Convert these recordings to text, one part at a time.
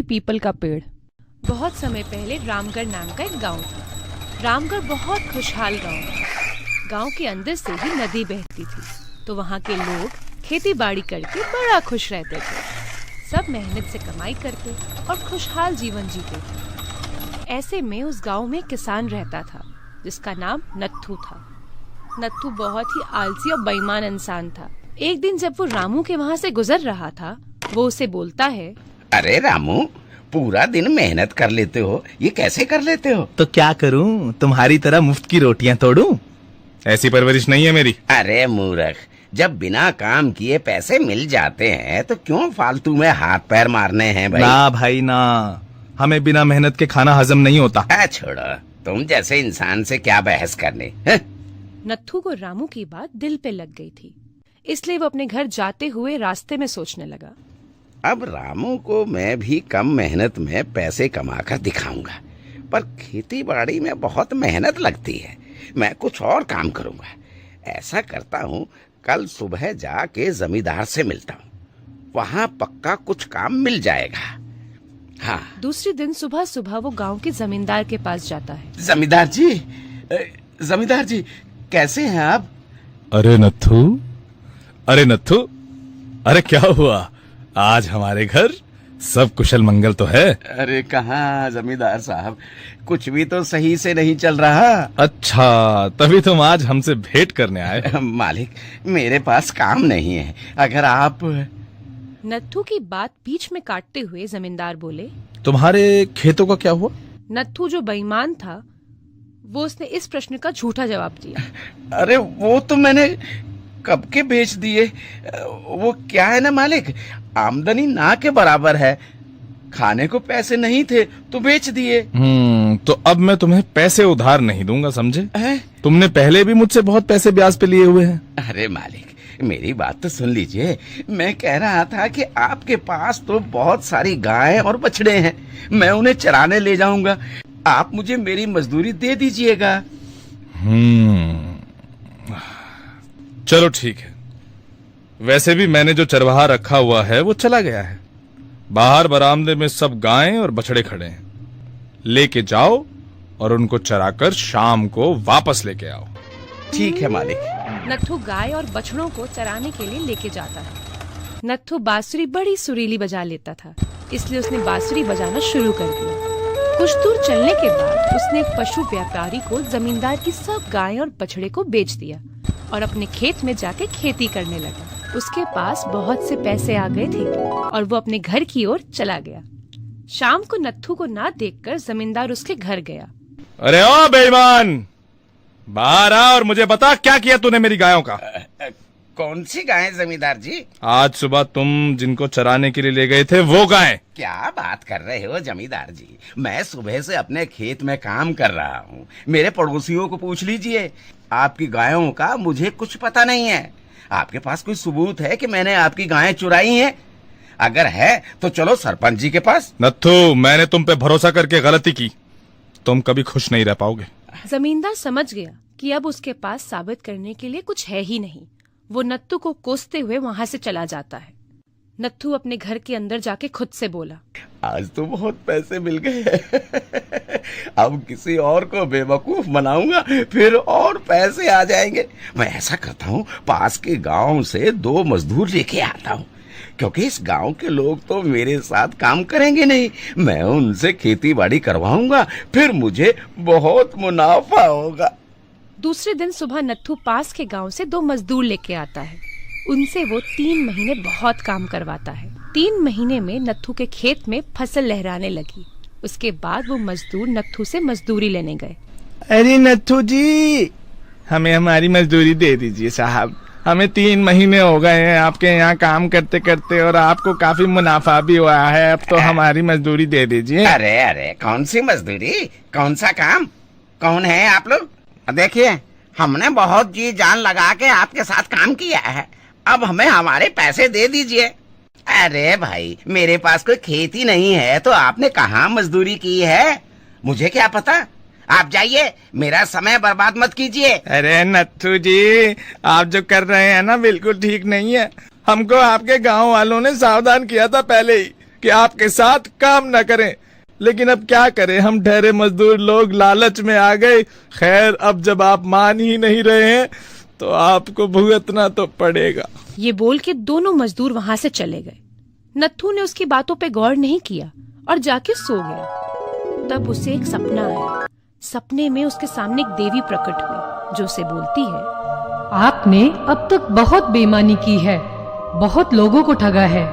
People का पेड़। बहुत समय पहले रामगढ़ नाम का एक गांव था। रामगढ़ बहुत खुशहाल गांव था। गांव के अंदर से ही नदी बहती थी, तो वहाँ के लोग खेती बाड़ी करके बड़ा खुश रहते थे। सब मेहनत से कमाई करते और खुशहाल जीवन जीते थे। ऐसे में उस गांव में किसान रहता था जिसका नाम नत्थू था। नत्थू बहुत ही आलसी और बेईमान इंसान था। एक दिन जब वो रामू के वहाँ से गुजर रहा था, वो उसे बोलता है, अरे रामू, पूरा दिन मेहनत कर लेते हो, ये कैसे कर लेते हो? तो क्या करूं, तुम्हारी तरह मुफ्त की रोटियां तोड़ूं? ऐसी परवरिश नहीं है मेरी। अरे मूर्ख, जब बिना काम किए पैसे मिल जाते हैं तो क्यों फालतू में हाथ पैर मारने हैं भाई? ना भाई ना, हमें बिना मेहनत के खाना हजम नहीं होता। छोड़ो, तुम जैसे इंसान से क्या बहस करने है? नत्थू को रामू की बात दिल पे लग गई थी, इसलिए वो अपने घर जाते हुए रास्ते में सोचने लगा, अब रामू को मैं भी कम मेहनत में पैसे कमाकर दिखाऊंगा, पर खेती बाड़ी में बहुत मेहनत लगती है। मैं कुछ और काम करूंगा। ऐसा करता हूँ, कल सुबह जाके जमींदार से मिलता हूँ, वहाँ पक्का कुछ काम मिल जाएगा। हाँ। दूसरे दिन सुबह सुबह वो गांव के जमींदार के पास जाता है। जमींदार जी, कैसे हैं आप? अरे नत्थू, अरे क्या हुआ? आज हमारे घर सब कुशल मंगल तो है? अरे कहाँ जमींदार साहब, कुछ भी तो सही से नहीं चल रहा। अच्छा, तभी तुम आज हमसे भेंट करने आए? मालिक, मेरे पास काम नहीं है, अगर आप... नत्थू की बात बीच में काटते हुए जमींदार बोले, तुम्हारे खेतों का क्या हुआ? नत्थू जो बेईमान था, वो उसने इस प्रश्न का झूठा जवाब दिया। अरे वो तो मैंने कब के बेच दिए। वो क्या है ना मालिक, आमदनी ना के बराबर है, खाने को पैसे नहीं थे तो बेच दिए। तो अब मैं तुम्हें पैसे उधार नहीं दूंगा, समझे? तुमने पहले भी मुझसे बहुत पैसे ब्याज पे लिए हुए हैं। अरे मालिक, मेरी बात तो सुन लीजिए। मैं कह रहा था कि आपके पास तो बहुत सारी गायें और बछड़े हैं, मैं उन्हें चराने ले जाऊंगा, आप मुझे मेरी मजदूरी दे दीजिएगा। चलो ठीक है। वैसे भी मैंने जो चरवाहा रखा हुआ है वो चला गया है। बाहर बरामदे में सब गायें और बछड़े खड़े हैं, लेके जाओ और उनको चराकर शाम को वापस लेके आओ। ठीक है मालिक। नत्थू गाय और बछड़ों को चराने के लिए लेके जाता है। नत्थू बांसुरी बड़ी सुरीली बजा लेता था, इसलिए उसने बांसुरी बजाना शुरू कर दिया। कुछ दूर चलने के बाद उसने एक पशु व्यापारी को जमींदार की सब गायें और बछड़े को बेच दिया और अपने खेत में जाके खेती करने लगा। उसके पास बहुत से पैसे आ गए थे और वो अपने घर की ओर चला गया। शाम को नत्थू को ना देखकर जमींदार उसके घर गया। अरे ओ बेईमान, बाहर आ और मुझे बता, क्या किया तूने मेरी गायों का? कौन सी गायें जमींदार जी? आज सुबह तुम जिनको चराने के लिए ले गए थे वो गायें। क्या बात कर रहे हो जमींदार जी, मैं सुबह से अपने खेत में काम कर रहा हूँ, मेरे पड़ोसियों को पूछ लीजिए। आपकी गायों का मुझे कुछ पता नहीं है। आपके पास कोई सबूत है कि मैंने आपकी गायें चुराई हैं? अगर है तो चलो सरपंच जी के पास। नत्थू, मैंने तुम पे भरोसा करके गलती की, तुम कभी खुश नहीं रह पाओगे। जमींदार समझ गया कि अब उसके पास साबित करने के लिए कुछ है ही नहीं। वो नत्थू को कोसते हुए वहाँ से चला जाता है। नत्थू अपने घर के अंदर जाके खुद से बोला, आज तो बहुत पैसे मिल गए अब किसी और को बेवकूफ बनाऊंगा, फिर और पैसे आ जाएंगे। मैं ऐसा करता हूँ, पास के गांव से 2 मजदूर लेके आता हूँ, क्योंकि इस गांव के लोग तो मेरे साथ काम करेंगे नहीं। मैं उनसे खेती बाड़ी करवाऊंगा, फिर मुझे बहुत मुनाफा होगा। दूसरे दिन सुबह नत्थू पास के गांव से 2 मजदूर लेके आता है। उनसे वो 3 महीने बहुत काम करवाता है। 3 महीने में नत्थू के खेत में फसल लहराने लगी। उसके बाद वो मजदूर नत्थू से मजदूरी लेने गए। अरे नत्थू जी, हमें हमारी मजदूरी दे दीजिए साहब। हमें 3 महीने हो गए हैं आपके यहाँ काम करते करते और आपको काफी मुनाफा भी हुआ है, अब तो हमारी मजदूरी दे दीजिए। अरे कौन सी मजदूरी, कौन सा काम, कौन है आप लोग? देखिए, हमने बहुत जी जान लगा के आपके साथ काम किया है, अब हमें हमारे पैसे दे दीजिए। अरे भाई, मेरे पास कोई खेती नहीं है तो आपने कहाँ मजदूरी की है, मुझे क्या पता। आप जाइए, मेरा समय बर्बाद मत कीजिए। अरे नत्थू जी, आप जो कर रहे हैं ना बिल्कुल ठीक नहीं है। हमको आपके गांव वालों ने सावधान किया था पहले ही कि आपके साथ काम न करें, लेकिन अब क्या करें, हम ठहरे मजदूर लोग लालच में आ गए। खैर, अब जब आप मान ही नहीं रहे हैं तो आपको भुगतना तो पड़ेगा। ये बोल के दोनों मजदूर वहाँ से चले गए। नत्थू ने उसकी बातों पे गौर नहीं किया और जाके सो गया। तब उसे एक सपना आया। सपने में उसके सामने एक देवी प्रकट हुई जो उसे बोलती है, आपने अब तक बहुत बेईमानी की है, बहुत लोगों को ठगा है।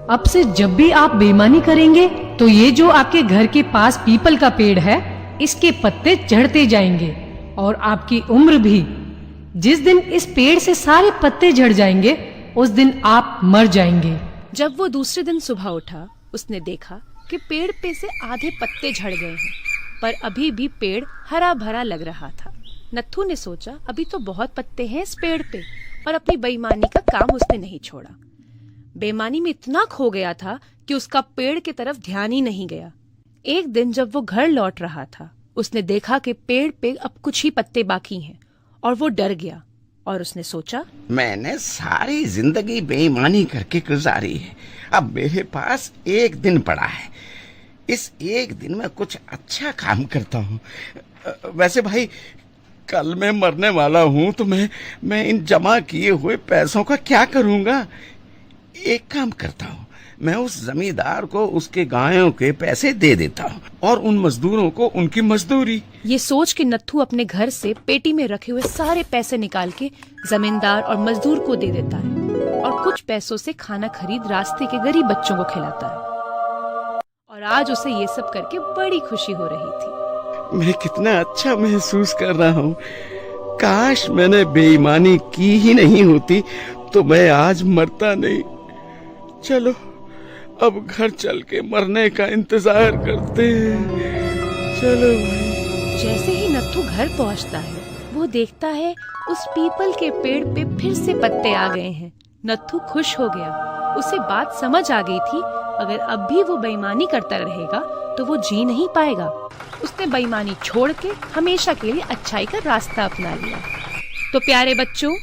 अब से जब भी आप बेईमानी करेंगे तो ये जो आपके घर के पास पीपल का पेड़ है, इसके पत्ते झड़ते जाएंगे और आपकी उम्र भी। जिस दिन इस पेड़ से सारे पत्ते झड़ जाएंगे उस दिन आप मर जाएंगे। जब वो दूसरे दिन सुबह उठा, उसने देखा कि पेड़ पे से आधे पत्ते झड़ गए हैं, पर अभी भी पेड़ हरा भरा लग रहा था। नत्थू ने सोचा, अभी तो बहुत पत्ते हैं इस पेड़ पे, और अपनी बेईमानी का काम उसने नहीं छोड़ा। बेईमानी में इतना खो गया था कि उसका पेड़ की तरफ ध्यान ही नहीं गया। एक दिन जब वो घर लौट रहा था, उसने देखा कि पेड़ पे अब कुछ ही पत्ते बाकी हैं, और वो डर गया और उसने सोचा, मैंने सारी जिंदगी बेईमानी करके गुजारी है, अब मेरे पास एक दिन पड़ा है। इस एक दिन में कुछ अच्छा काम करता हूँ। वैसे भाई, कल मैं मरने वाला हूँ, तो मैं इन जमा किए हुए पैसों का क्या करूँगा? एक काम करता हूँ, मैं उस जमींदार को उसके गायों के पैसे दे देता हूँ और उन मजदूरों को उनकी मजदूरी। ये सोच के नत्थू अपने घर से पेटी में रखे हुए सारे पैसे निकाल के जमींदार और मजदूर को दे देता है और कुछ पैसों से खाना खरीद रास्ते के गरीब बच्चों को खिलाता है। और आज उसे ये सब करके बड़ी खुशी हो रही थी। मैं कितना अच्छा महसूस कर रहा हूँ। काश मैंने बेईमानी की ही नहीं होती तो मैं आज मरता नहीं। चलो अब घर चल के मरने का इंतजार करते हैं। चलो भाई। जैसे ही नत्थू घर पहुंचता है, वो देखता है उस पीपल के पेड़ पे फिर से पत्ते आ गए हैं। नत्थू खुश हो गया। उसे बात समझ आ गई थी, अगर अब भी वो बेईमानी करता रहेगा तो वो जी नहीं पाएगा। उसने बेईमानी छोड़ के हमेशा के लिए अच्छाई का रास्ता अपना लिया। तो प्यारे बच्चों,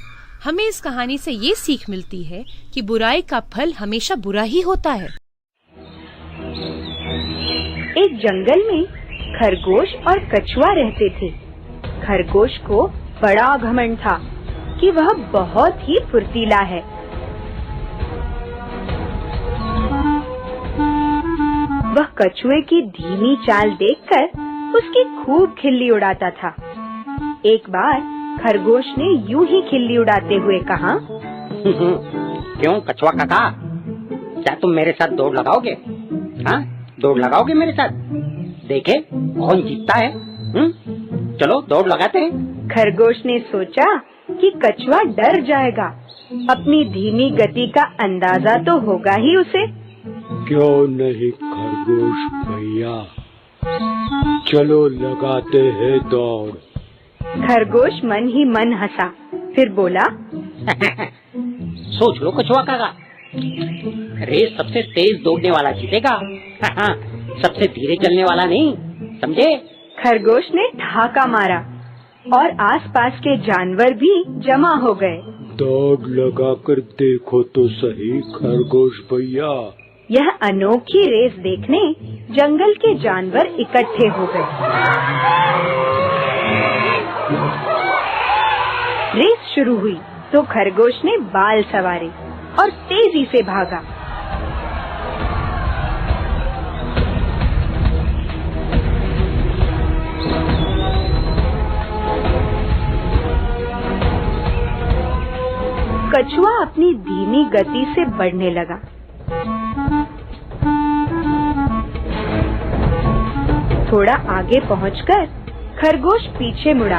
हमें इस कहानी से ये सीख मिलती है कि बुराई का फल हमेशा बुरा ही होता है। एक जंगल में खरगोश और कछुआ रहते थे। खरगोश को बड़ा घमंड था कि वह बहुत ही फुर्तीला है। वह कछुए की धीमी चाल देखकर उसकी खूब खिल्ली उड़ाता था। एक बार खरगोश ने यूं ही खिल्ली उड़ाते हुए कहा, क्यों कछुआ काका, क्या तुम मेरे साथ दौड़ लगाओगे? हाँ, दौड़ लगाओगे मेरे साथ? देखे कौन जीतता है। चलो दौड़ लगाते हैं। खरगोश ने सोचा कि कछुआ डर जाएगा, अपनी धीमी गति का अंदाजा तो होगा ही उसे। क्यों नहीं खरगोश भैया, चलो लगाते हैं दौड़। खरगोश मन ही मन हंसा, फिर बोला, सोच लो कछुआ काका, रेस सबसे तेज दौड़ने वाला जीतेगा, सबसे धीरे चलने वाला नहीं, समझे? खरगोश ने ठहाका मारा और आसपास के जानवर भी जमा हो गए। दौड़ लगाकर देखो तो सही खरगोश भैया। यह अनोखी रेस देखने जंगल के जानवर इकट्ठे हो गए। रेस शुरू हुई तो खरगोश ने बाल संवारे और तेजी से भागा। कछुआ अपनी धीमी गति से बढ़ने लगा। थोड़ा आगे पहुंचकर खरगोश पीछे मुड़ा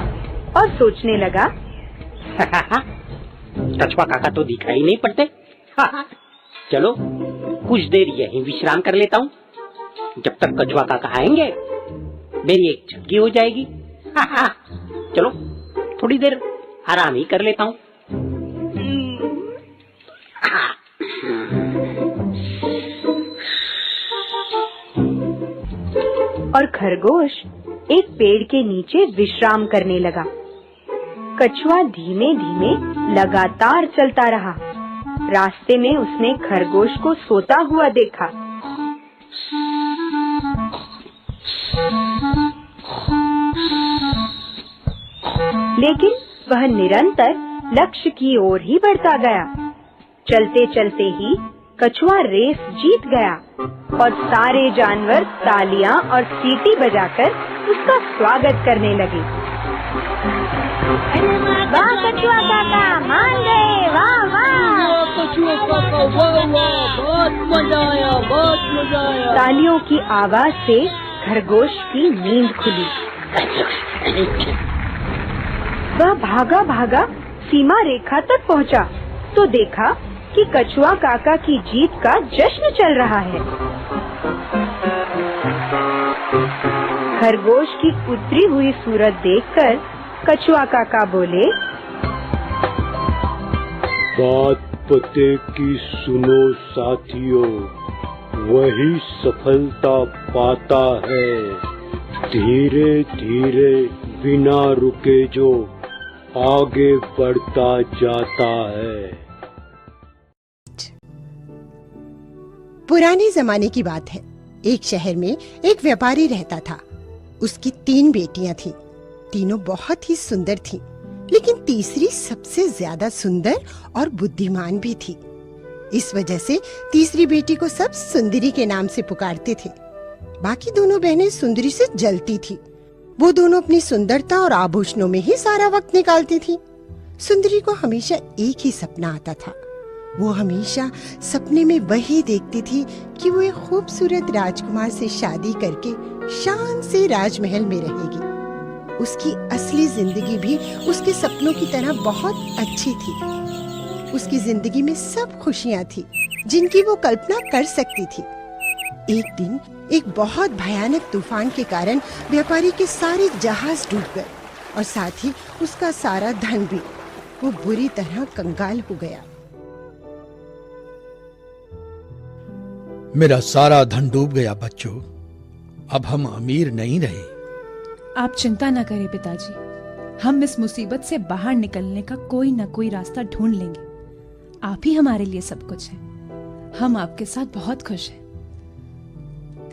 और सोचने लगा, कछुआ काका तो दिखाई नहीं पड़ते। चलो कुछ देर यहीं विश्राम कर लेता हूँ, जब तक कछुआ काका आएंगे मेरी एक झपकी हो जाएगी। चलो थोड़ी देर आराम ही कर लेता हूँ। और खरगोश एक पेड़ के नीचे विश्राम करने लगा। कछुआ धीमे धीमे लगातार चलता रहा। रास्ते में उसने खरगोश को सोता हुआ देखा। लेकिन वह निरंतर लक्ष्य की ओर ही बढ़ता गया। चलते चलते ही कछुआ रेस जीत गया और सारे जानवर तालियां और सीटी बजाकर उसका स्वागत करने लगे। वाह कछुआ काका, मान गए, वाह वाह। कछुआ काका, वाह वाह, बहुत मजा आया, बहुत मजा आया। तालियों की आवाज से खरगोश की नींद खुली। वह भागा भागा सीमा रेखा तक पहुंचा तो देखा कि कछुआ काका की जीत का जश्न चल रहा है। खरगोश की उतरी हुई सूरत देखकर कछुआ काका बोले, बात पते की सुनो साथियों, वही सफलता पाता है। धीरे धीरे बिना रुके जो आगे बढ़ता जाता है। पुराने जमाने की बात है। एक शहर में एक व्यापारी रहता था। उसकी 3 बेटियां थीं। तीनों बहुत ही सुंदर थीं, लेकिन तीसरी सबसे ज्यादा सुंदर और बुद्धिमान भी थी। इस वजह से तीसरी बेटी को सब सुंदरी के नाम से पुकारते थे। बाकी दोनों बहनें सुंदरी से जलती थी। वो दोनों अपनी सुंदरता और आभूषणों में ही सारा वक्त निकालती थी। सुंदरी को हमेशा एक ही सपना आता था। वो हमेशा सपने में वही देखती थी कि वो एक खूबसूरत राजकुमार से शादी करके शान से राजमहल में रहेगी। उसकी असली जिंदगी भी उसके सपनों की तरह बहुत अच्छी थी। उसकी जिंदगी में सब खुशियां थी जिनकी वो कल्पना कर सकती थी। एक दिन एक बहुत भयानक तूफान के कारण व्यापारी के सारे जहाज डूब गए और साथ ही उसका सारा धन भी। वो बुरी तरह कंगाल हो गया। मेरा सारा धन डूब गया बच्चों। अब हम अमीर नहीं रहे। आप चिंता न करें पिताजी, हम इस मुसीबत से बाहर निकलने का कोई न कोई रास्ता ढूंढ लेंगे। आप ही हमारे लिए सब कुछ है। हम आपके साथ बहुत खुश हैं।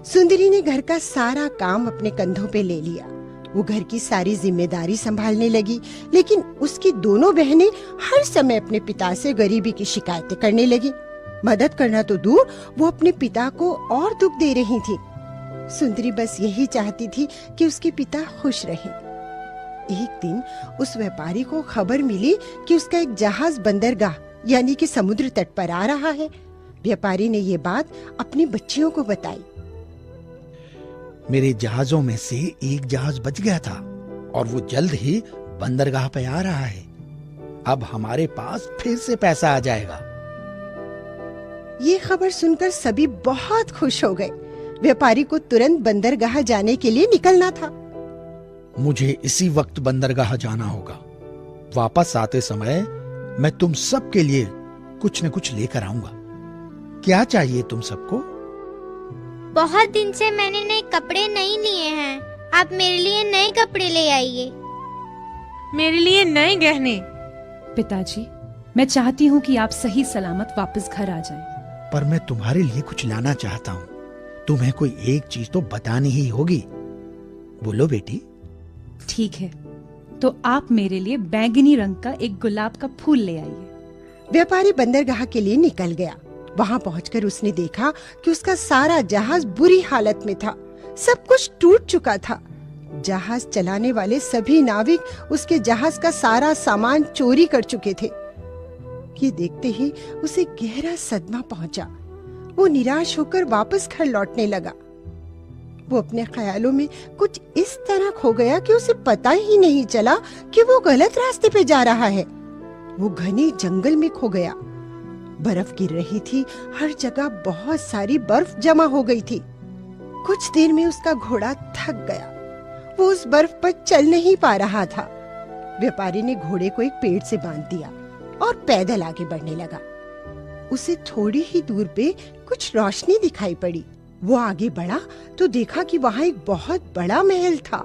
सुंदरी ने घर का सारा काम अपने कंधों पे ले लिया। वो घर की सारी जिम्मेदारी संभालने लगी, लेकिन उसकी दोनों बहनें हर समय अपने पिता से गरीबी की शिकायतें करने लगी। मदद करना तो दूर, वो अपने पिता को और दुख दे रही थी। सुंदरी बस यही चाहती थी कि उसके पिता खुश रहें। एक दिन उस व्यापारी को खबर मिली कि उसका एक जहाज बंदरगाह यानी कि समुद्र तट पर आ रहा है। व्यापारी ने ये बात अपनी बच्चियों को बताई। मेरे जहाजों में से एक जहाज बच गया था और वो जल्द ही बंदरगाह पे आ रहा है। अब हमारे पास फिर से पैसा आ जाएगा। ये खबर सुनकर सभी बहुत खुश हो गए। व्यापारी को तुरंत बंदरगाह जाने के लिए निकलना था। मुझे इसी वक्त बंदरगाह जाना होगा। वापस आते समय मैं तुम सब के लिए कुछ न कुछ लेकर आऊंगा। क्या चाहिए तुम सबको? बहुत दिन से मैंने नए कपड़े नहीं लिए हैं। आप मेरे लिए नए कपड़े ले आइए। मेरे लिए नए गहने। पिताजी, मैं चाहती हूँ कि आप सही सलामत वापस घर आ जाएं। पर मैं तुम्हारे लिए कुछ लाना चाहता हूँ। तुम्हें कोई एक चीज तो बतानी ही होगी। बोलो बेटी। ठीक है, तो आप मेरे लिए बैंगनी रंग का एक गुलाब का फूल ले आइए। व्यापारी बंदरगाह के लिए निकल गया। वहाँ पहुंचकर उसने देखा कि उसका सारा जहाज बुरी हालत में था। सब कुछ टूट चुका था। जहाज चलाने वाले सभी नाविक उसके जहाज का सारा सामान चोरी कर चुके थे। ये देखते ही उसे गहरा सदमा पहुंचा। वो निराश होकर वापस घर लौटने लगा। वो अपने ख्यालों में कुछ इस तरह खो गया कि उसे पता ही नहीं चला कि वो गलत रास्ते पे जा रहा है। वो घने जंगल में खो गया। बर्फ गिर रही थी। हर जगह बहुत सारी बर्फ जमा हो गई थी। कुछ देर में उसका घोड़ा थक गया। वो उस बर्फ पर चल नहीं पा रहा था। व्यापारी ने घोड़े को एक पेड़ से बांध दिया और पैदल आगे बढ़ने लगा। उसे थोड़ी ही दूर पे कुछ रोशनी दिखाई पड़ी। वो आगे बढ़ा तो देखा कि वहाँ एक बहुत बड़ा महल था।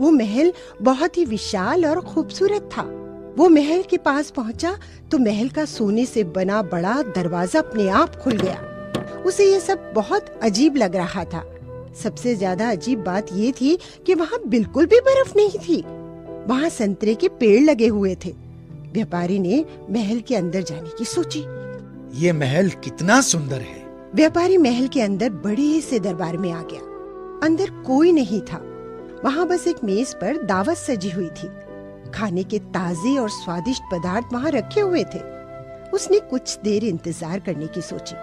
वो महल बहुत ही विशाल और खूबसूरत था। वो महल के पास पहुंचा तो महल का सोने से बना बड़ा दरवाजा अपने आप खुल गया। उसे ये सब बहुत अजीब लग रहा था। सबसे ज्यादा अजीब बात ये थी कि वहाँ बिल्कुल भी बर्फ नहीं थी। वहाँ संतरे के पेड़ लगे हुए थे। व्यापारी ने महल के अंदर जाने की सोची। ये महल कितना सुंदर है। व्यापारी महल के अंदर बड़े से दरबार में आ गया। अंदर कोई नहीं था। वहाँ बस एक मेज पर दावत सजी हुई थी। खाने के ताजे और स्वादिष्ट पदार्थ वहाँ रखे हुए थे। उसने कुछ देर इंतजार करने की सोची।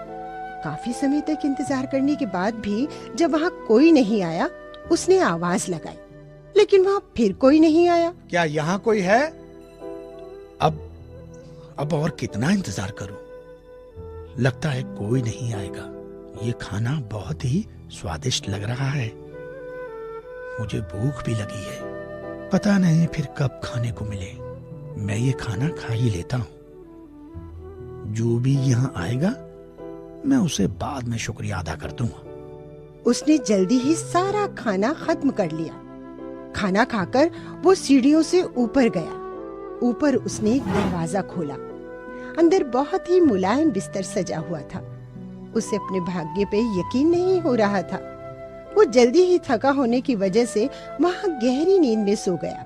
काफी समय तक इंतजार करने के बाद भी जब वहाँ कोई नहीं आया, उसने आवाज लगाई, लेकिन वहाँ फिर कोई नहीं आया। क्या यहाँ कोई है? अब और कितना इंतजार करूं? लगता है कोई नहीं आएगा। ये खाना बहुत ही स्वादिष्ट लग रहा है। मुझे भूख भी लगी है। पता नहीं फिर कब खाने को मिले। मैं ये खाना खा ही लेता हूँ। जो भी यहाँ आएगा मैं उसे बाद में शुक्रिया अदा कर दूंगा। उसने जल्दी ही सारा खाना खत्म कर लिया। खाना खाकर वो सीढ़ियों से ऊपर गया। ऊपर उसने एक दरवाजा खोला। अंदर बहुत ही मुलायम बिस्तर सजा हुआ था। उसे अपने भाग्य पे यकीन नहीं हो रहा था। वो जल्दी ही थका होने की वजह से वहाँ गहरी नींद में सो गया।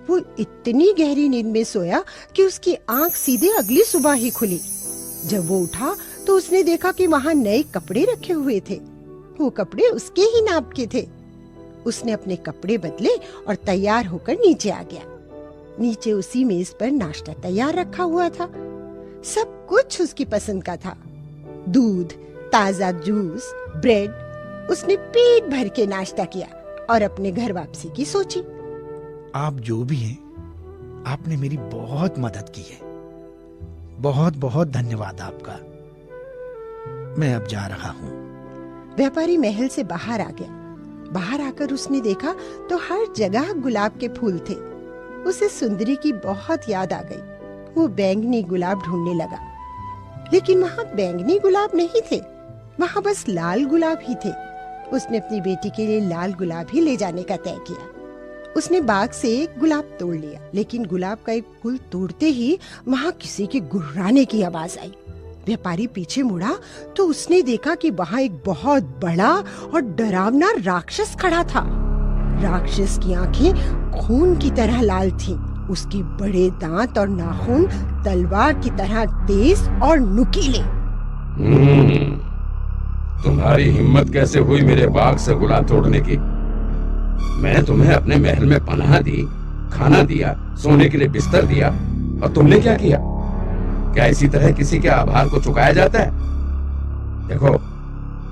वो इतनी गहरी नींद में सोया कि उसकी आंख सीधे अगली सुबह ही खुली। जब वो उठा तो उसने देखा कि वहाँ नए कपड़े रखे हुए थे। वो कपड़े उसके ही नाप के थे। उसने अपने कपड़े बदले और तैयार होकर नीचे आ गया। नीचे उसी मेज पर नाश्ता तैयार रखा हुआ था। सब कुछ उसकी पसंद का था। दूध, ताजा जूस, ब्रेड। उसने पेट भर के नाश्ता किया और अपने घर वापसी की सोची। आप जो भी हैं, आपने मेरी बहुत मदद की है। बहुत बहुत धन्यवाद आपका। मैं अब जा रहा हूँ। व्यापारी महल से बाहर आ गया। बाहर आकर उसने देखा तो हर जगह गुलाब के फूल थे। उसे सुंदरी की बहुत याद आ गई। वो बैंगनी गुलाब ढूंढने लगा, लेकिन वहाँ बैंगनी गुलाब नहीं थे। वहाँ बस लाल गुलाब ही थे। उसने अपनी बेटी के लिए लाल गुलाब ही ले जाने का तय किया। उसने बाग से एक गुलाब तोड़ लिया, लेकिन गुलाब का एक फूल तोड़ते ही वहाँ किसी के गुर्राने की आवाज आई। व्यापारी पीछे मुड़ा तो उसने देखा कि वहाँ एक बहुत बड़ा और डरावना राक्षस खड़ा था। राक्षस की आंखें खून की तरह लाल थीं। उसके बड़े दांत और नाखून तलवार की तरह तेज और नुकीले। तुम्हारी हिम्मत कैसे हुई मेरे बाग से गुलाब तोड़ने की? मैं तुम्हें अपने महल में पनाह दी, खाना दिया, सोने के लिए बिस्तर दिया, और तुमने क्या किया? क्या इसी तरह किसी के आभार को चुकाया जाता है? देखो,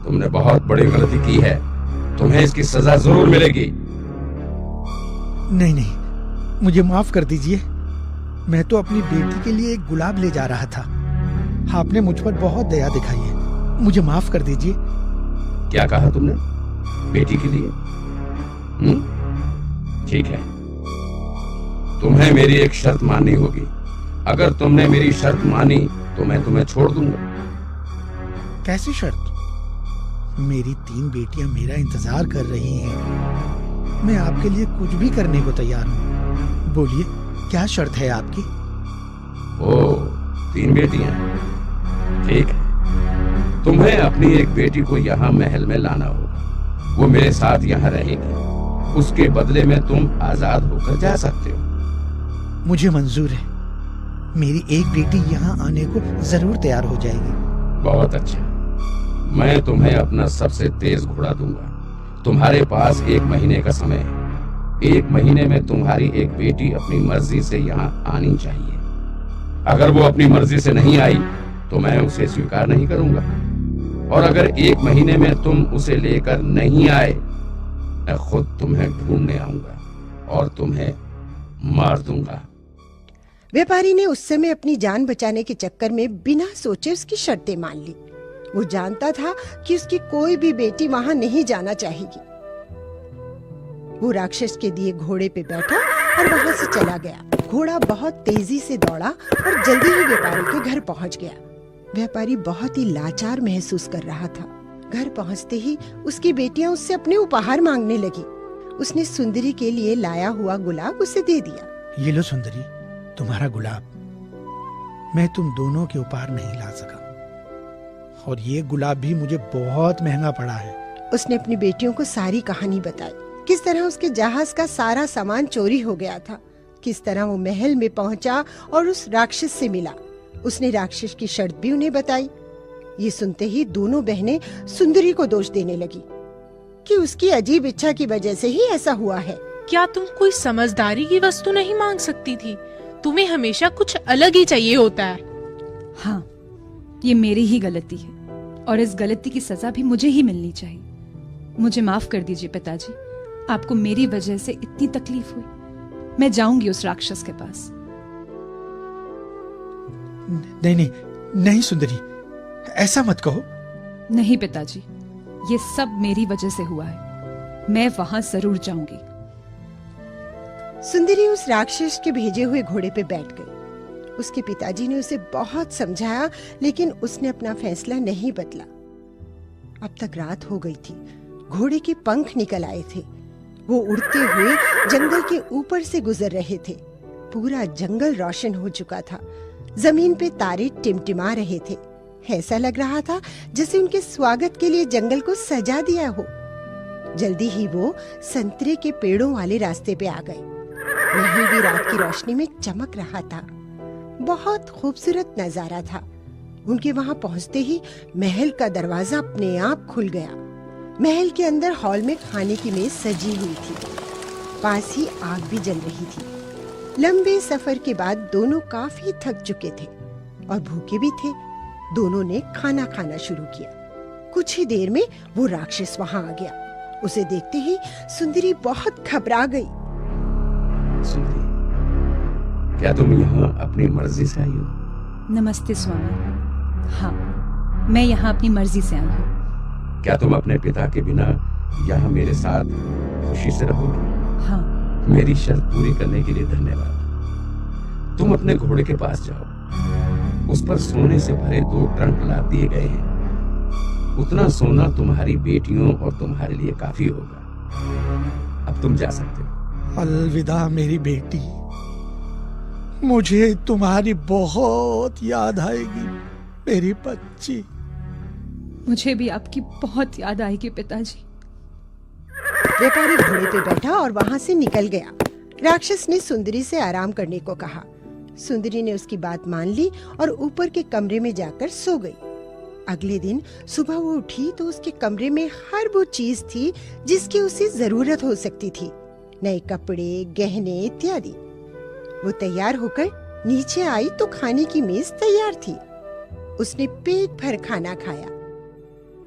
तुमने बहुत बड़ी गलती की है। तुम्हें इसकी सजा जरूर मिलेगी। नहीं, मुझे माफ कर दीजिए। मैं तो अपनी बेटी के लिए एक गुलाब ले जा रहा था। आपने मुझ पर बहुत दया दिखाई है। मुझे माफ कर दीजिए। क्या कहा तुमने? बेटी के लिए? ठीक है, तुम्हें मेरी एक शर्त माननी होगी। अगर तुमने मेरी शर्त मानी तो मैं तुम्हें छोड़ दूंगा। कैसी शर्त? मेरी 3 बेटियां मेरा इंतजार कर रही हैं। मैं आपके लिए कुछ भी करने को तैयार हूँ। बोलिए, क्या शर्त है आपकी? ओह, 3 बेटियां। ठीक है, तुम्हें अपनी एक बेटी को यहाँ महल में लाना होगा। वो मेरे साथ यहाँ रहेगी। उसके बदले में तुम आजाद होकर जा सकते हो। मुझे मंजूर है। मेरी एक बेटी यहाँ आने को जरूर तैयार हो जाएगी। बहुत अच्छा। मैं तुम्हें अपना सबसे तेज घोड़ा दूंगा। तुम्हारे पास 1 महीने का समय है। 1 महीने में तुम्हारी एक बेटी अपनी मर्जी से यहाँ आनी चाहिए। अगर वो अपनी मर्जी से नहीं आई तो मैं उसे स्वीकार नहीं करूंगा। और अगर 1 महीने में तुम उसे लेकर नहीं आए, मैं खुद तुम्हें ढूंढने आऊंगा और तुम्हें मार दूंगा। व्यापारी ने उस समय अपनी जान बचाने के चक्कर में बिना सोचे उसकी शर्तें मान ली। वो जानता था कि उसकी कोई भी बेटी वहां नहीं जाना चाहेगी। वो राक्षस के दिए घोड़े पे बैठा और वहां से चला गया। घोड़ा बहुत तेजी से दौड़ा और जल्दी ही व्यापारी के घर पहुंच गया। व्यापारी बहुत ही लाचार महसूस कर रहा था। घर पहुंचते ही उसकी बेटियां उससे अपने उपहार मांगने लगी। उसने सुंदरी के लिए लाया हुआ गुलाब उसे दे दिया। ये लो सुंदरी, तुम्हारा गुलाब। मैं तुम दोनों के उपहार नहीं ला सका। और ये गुलाब भी मुझे बहुत महंगा पड़ा है। उसने अपनी बेटियों को सारी कहानी बताई, किस तरह उसके जहाज का सारा सामान चोरी हो गया था, किस तरह वो महल में पहुंचा और उस राक्षस से मिला। उसने राक्षस की शर्त भी उन्हें बताई। ये सुनते ही दोनों बहनें सुंदरी को दोष देने लगी कि उसकी अजीब इच्छा की वजह से ही ऐसा हुआ है। क्या तुम कोई समझदारी की वस्तु नहीं मांग सकती थी? तुम्हें हमेशा कुछ अलग ही चाहिए होता है। हाँ, ये मेरी ही गलती है और इस गलती की सजा भी मुझे ही मिलनी चाहिए। मुझे माफ कर दीजिए पिताजी, आपको मेरी वजह से इतनी तकलीफ हुई। मैं जाऊंगी उस राक्षस के पास। नहीं नहीं नहीं सुंदरी, ऐसा मत कहो। नहीं पिताजी, ये सब मेरी वजह से हुआ है। मैं वहां जरूर जाऊंगी। सुंदरी उस राक्षस के भेजे हुए घोड़े पे बैठ गई। उसके पिताजी ने उसे बहुत समझाया, लेकिन उसने अपना फैसला नहीं बदला। अब तक रात हो गई थी, घोड़े के पंख निकल आए थे। वो उड़ते हुए जंगल के ऊपर से गुजर रहे थे। पूरा जंगल रोशन हो चुका था। जमीन पे तारे टिमटिमा रहे थे। ऐसा लग रहा था जैसे उनके स्वागत के लिए जंगल को सजा दिया हो। जल्दी ही वो संतरे के पेड़ों वाले रास्ते पे आ गए। महल भी रात की रोशनी में चमक रहा था। बहुत खूबसूरत नजारा था। उनके वहां पहुंचते ही महल का दरवाजा अपने आप खुल गया। महल के अंदर हॉल में खाने की मेज सजी हुई थी। पास ही आग भी जल रही थी। लंबे सफर के बाद दोनों काफी थक चुके थे और भूखे भी थे। दोनों ने खाना खाना शुरू किया। कुछ ही देर में वो राक्षस वहां आ गया। उसे देखते ही सुंदरी बहुत घबरा गई। सुंदरी, क्या तुम यहाँ अपनी मर्जी से आई हो? नमस्ते स्वामी। हाँ, मैं यहाँ अपनी मर्जी से आई हूँ। क्या तुम अपने पिता के बिना यहाँ मेरे साथ खुशी से रहोगी? हाँ। मेरी शर्त पूरी करने के लिए धन्यवाद। तुम अपने घोड़े के पास जाओ। उस पर सोने से भरे 2 ट्रंक लाद दिए गए हैं। उतना सोना तुम्हारी बेटियों और तुम्हारे लिए काफी होगा। अब तुम जा सकते हो। अलविदा मेरी बेटी, मुझे तुम्हारी बहुत याद आएगी मेरी बच्ची। मुझे भी आपकी बहुत याद आएगी पिताजी। व्यापारी घोड़े पे बैठा और वहां से निकल गया। राक्षस ने सुंदरी से आराम करने को कहा। सुंदरी ने उसकी बात मान ली और ऊपर के कमरे में जाकर सो गई। अगले दिन सुबह वो उठी तो उसके कमरे में हर वो चीज थी जिसकी उसे जरूरत हो सकती थी। नए कपड़े, गहने इत्यादि। वो तैयार होकर नीचे आई तो खाने की मेज तैयार थी। उसने पेट भर खाना खाया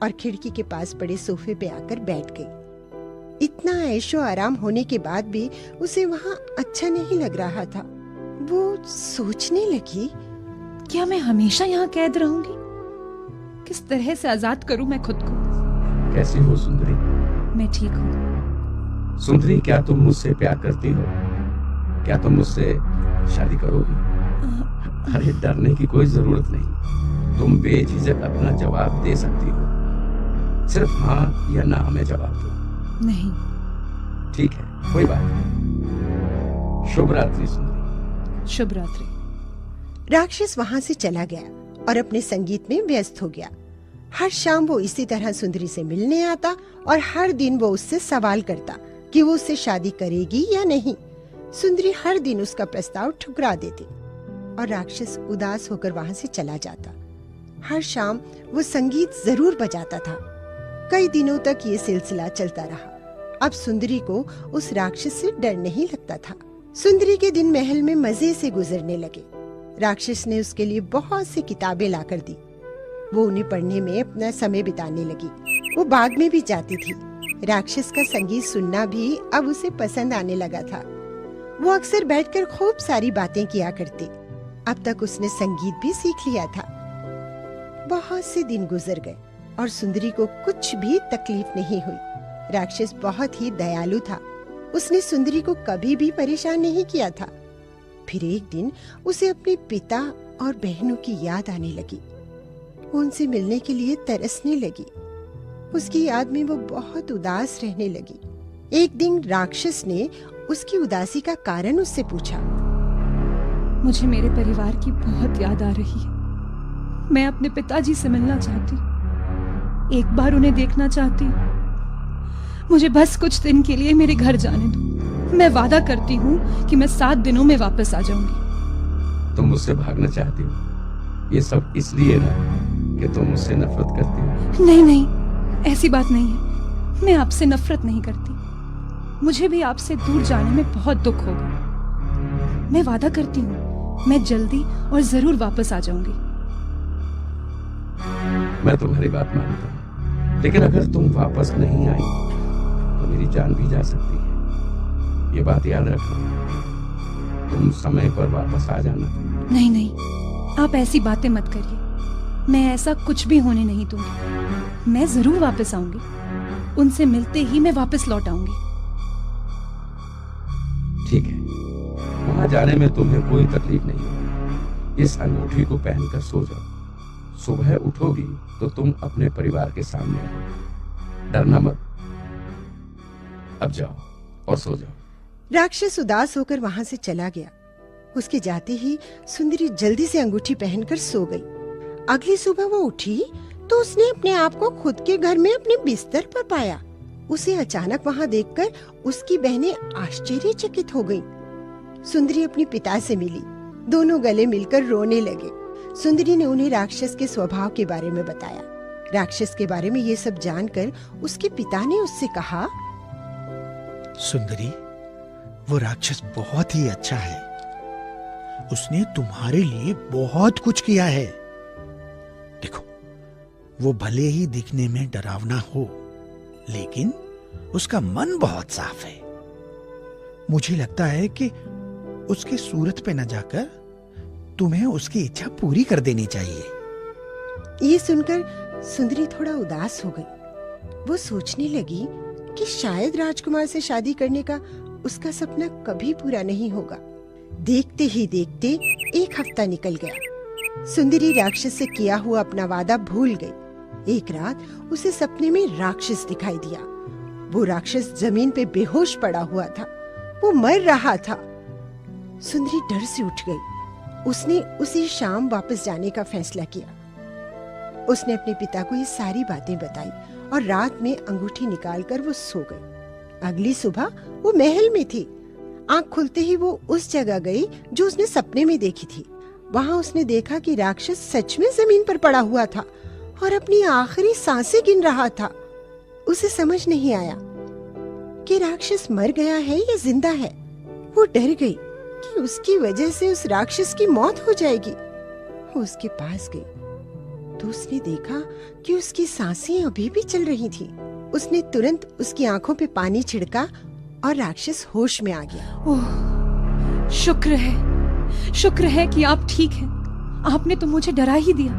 और खिड़की के पास पड़े सोफे पे आकर बैठ गई। इतना ऐशो आराम होने के बाद भी उसे वहाँ अच्छा नहीं लग रहा था। वो सोचने लगी, क्या मैं हमेशा यहाँ कैद रहूंगी? किस तरह से आजाद करूं मैं खुद को? कैसी हो सुंदरी? मैं ठीक हूँ। सुंदरी, क्या तुम मुझसे प्यार करती हो? क्या तुम मुझसे शादी करोगी? अरे डरने की कोई जरूरत नहीं। तुम बेझिझक अपना जवाब दे सकती हो। सिर्फ हाँ या ना में जवाब दो। नहीं। ठीक है, कोई बात नहीं। शुभ रात्रि सुंदरी। शुभ रात्रि। राक्षस वहां से चला गया और अपने संगीत में व्यस्त हो गया। हर शाम वो इसी तरह सुंदरी से मिलने आता और हर दिन वो उससे सवाल करता कि वो उससे शादी करेगी या नहीं। सुंदरी हर दिन उसका प्रस्ताव ठुकरा देती और राक्षस उदास होकर वहां से चला जाता। हर शाम वो संगीत जरूर बजाता था। कई दिनों तक ये सिलसिला चलता रहा। अब सुंदरी को उस राक्षस से डर नहीं लगता था। सुंदरी के दिन महल में मजे से गुजरने लगे। राक्षस ने उसके लिए बहुत सी किताबें लाकर दी। वो उन्हें पढ़ने में अपना समय बिताने लगी। वो बाग में भी जाती थी। राक्षस का संगीत सुनना भी अब उसे पसंद आने लगा था। वो अक्सर बैठकर खूब सारी बातें किया करती। अब तक उसने संगीत भी सीख लिया था। बहुत से दिन गुजर गए और सुंदरी को कुछ भी तकलीफ नहीं हुई। राक्षस बहुत ही दयालु था। उसने सुंदरी को कभी भी परेशान नहीं किया था। फिर एक दिन उसे अपने पिता और बहनों की याद आने लगी। वो उनसे मिलने के लिए तरसने लगी। उसकी याद में वो बहुत उदास रहने लगी। एक दिन राक्षस ने उसकी उदासी का कारण उससे पूछा। मुझे मेरे परिवार की बहुत याद आ रही है। मैं अपने पिताजी से मिलना चाहती हूँ। एक बार उन्हें देखना चाहती हूँ। मुझे बस कुछ दिन के लिए मेरे घर जाने दो। मैं वादा करती हूँ कि मैं 7 दिनों में वापस आ जाऊंगी। तुम मुझसे भागना चाहती हो? ये सब इसलिए ना कि तुम मुझसे नफरत करती हो? नहीं नहीं, ऐसी बात नहीं है। मैं आपसे नफरत नहीं करती। मुझे भी आपसे दूर जाने में बहुत दुख होगा। मैं वादा करती हूँ, मैं जल्दी और जरूर वापस आ जाऊंगी। मैं तुम्हारी बात मानता हूँ, लेकिन अगर तुम वापस नहीं आई तो मेरी जान भी जा सकती है। ये बात याद रखना। तुम समय पर वापस आ जाना। नहीं नहीं, आप ऐसी बातें मत करिए। मैं ऐसा कुछ भी होने नहीं दूंगी। मैं जरूर वापस आऊंगी। उनसे मिलते ही मैं वापस लौट आऊंगी। ठीक है, वहां जाने में तुम्हें कोई तकलीफ नहीं होगी। इस अंगूठी को पहनकर सो जाओ। सुबह उठोगी तो तुम अपने परिवार के सामने आओ। डरना मत। अब जाओ और सो जाओ। राक्षस उदास होकर वहां से चला गया। उसके जाते ही सुंदरी जल्दी से अंगूठी पहनकर सो गई। अगली सुबह वो उठी तो उसने अपने आप को खुद के घर में अपने बिस्तर पर पाया। उसे अचानक वहां देखकर उसकी बहनें आश्चर्यचकित हो गईं। सुंदरी अपने पिता से मिली। दोनों गले मिलकर रोने लगे। सुंदरी ने उन्हें राक्षस के स्वभाव के बारे में बताया। राक्षस के बारे में ये सब जानकर उसके पिता ने उससे कहा, सुंदरी, वो राक्षस बहुत ही अच्छा है। उसने तुम्हारे लिए बहुत कुछ किया है। देखो, वो भले ही दिखने में डरावना हो, लेकिन उसका मन बहुत साफ है। मुझे लगता है कि उसके सूरत पे न जाकर तुम्हें उसकी इच्छा पूरी कर देनी चाहिए। ये सुनकर सुंदरी थोड़ा उदास हो गई। वो सोचने लगी कि शायद राजकुमार से शादी करने का उसका सपना कभी पूरा नहीं होगा। देखते ही देखते 1 हफ्ता निकल गया। सुंदरी राक्षस से किया हुआ अपना वादा भूल गई। एक रात उसे सपने में राक्षस दिखाई दिया। वो राक्षस जमीन पे बेहोश पड़ा हुआ था। वो मर रहा था। सुंदरी डर से उठ गई। उसने उसी शाम वापस जाने का फैसला किया। उसने अपने पिता को ये सारी बातें बताई और रात में अंगूठी निकालकर वो सो गई। अगली सुबह वो महल में थी। आंख खुलते ही वो उस जगह गई जो उसने सपने में देखी थी। वहां उसने देखा कि राक्षस सच में जमीन पर पड़ा हुआ था और अपनी आखिरी सांसें गिन रहा था। उसे समझ नहीं आया कि राक्षस मर गया है या जिंदा है। वो डर गई कि उसकी वजह से उस राक्षस की मौत हो जाएगी। वो उसके पास गई तो उसने देखा कि उसकी सांसें अभी भी चल रही थी। उसने तुरंत उसकी आंखों पे पानी छिड़का और राक्षस होश में आ गया। ओह, शुक्र है कि आप ठीक हैं। आपने तो मुझे डरा ही दिया।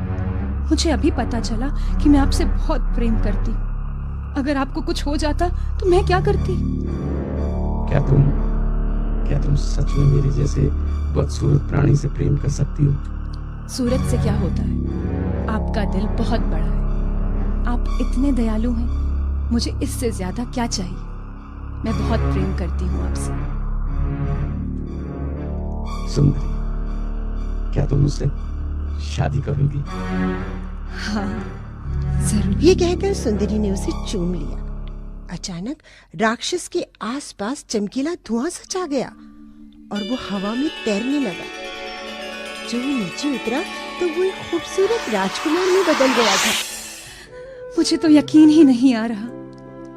मुझे अभी पता चला कि मैं आपसे बहुत प्रेम करती हूँ। अगर आपको कुछ हो जाता तो मैं क्या करती? क्या तुम सच में मेरे जैसे बदसूरत प्राणी से प्रेम कर सकती हो? सूरत से क्या होता है? आपका दिल बहुत बड़ा है। आप इतने दयालु हैं। मुझे इससे ज्यादा क्या चाहिए? मैं बहुत प्रेम करती हूँ आपसे। सुंदरी, क्या तुम मुझसे शादी करोगी? हाँ, जरूर। ये कहकर सुंदरी ने उसे चूम लिया। अचानक राक्षस के आसपास चमकीला धुआं सा छा गया और वो हवा में तैरने लगा। जब वो नीचे उतरा तो वो एक खूबसूरत राजकुमार में बदल गया था। मुझे तो यकीन ही नहीं आ रहा।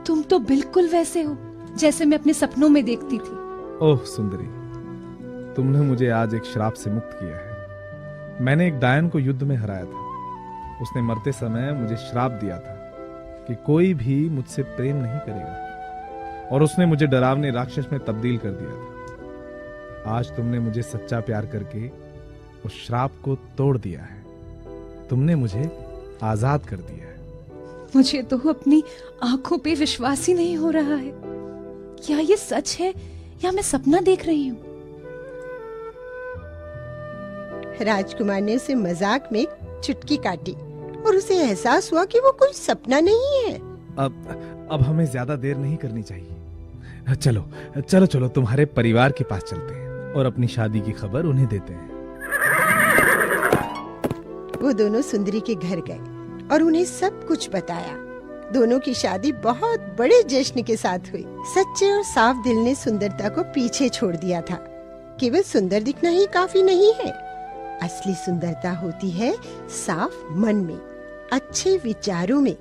तुम तो बिल्कुल वैसे हो जैसे मैं अपने सपनों में देखती थी। ओह सुंदरी, तुमने मुझे आज एक श्राप से मुक्त किया है। मैंने एक डायन को युद्ध में हराया था। उसने मरते समय मुझे श्राप दिया था कि कोई भी मुझसे प्रेम नहीं करेगा, और उसने मुझे डरावने राक्षस में तब्दील कर दिया था। आज तुमने मुझे सच्चा प्यार करके उस श्राप को तोड़ दिया है। तुमने मुझे आजाद कर दिया है। मुझे तो अपनी आंखों पे विश्वास ही नहीं हो रहा है। क्या ये सच है या मैं सपना देख रही हूँ? राजकुमार ने उसे मजाक में चुटकी काटी और उसे एहसास हुआ कि वो कोई सपना नहीं है। अब हमें ज्यादा देर नहीं करनी चाहिए। चलो चलो चलो, तुम्हारे परिवार के पास चलते हैं और अपनी शादी की खबर उन्हें देते हैं। वो दोनों सुंदरी के घर गए और उन्हें सब कुछ बताया। दोनों की शादी बहुत बड़े जश्न के साथ हुई। सच्चे और साफ दिल ने सुंदरता को पीछे छोड़ दिया था। केवल सुंदर दिखना ही काफी नहीं है, असली सुंदरता होती है साफ मन में, अच्छे विचारों में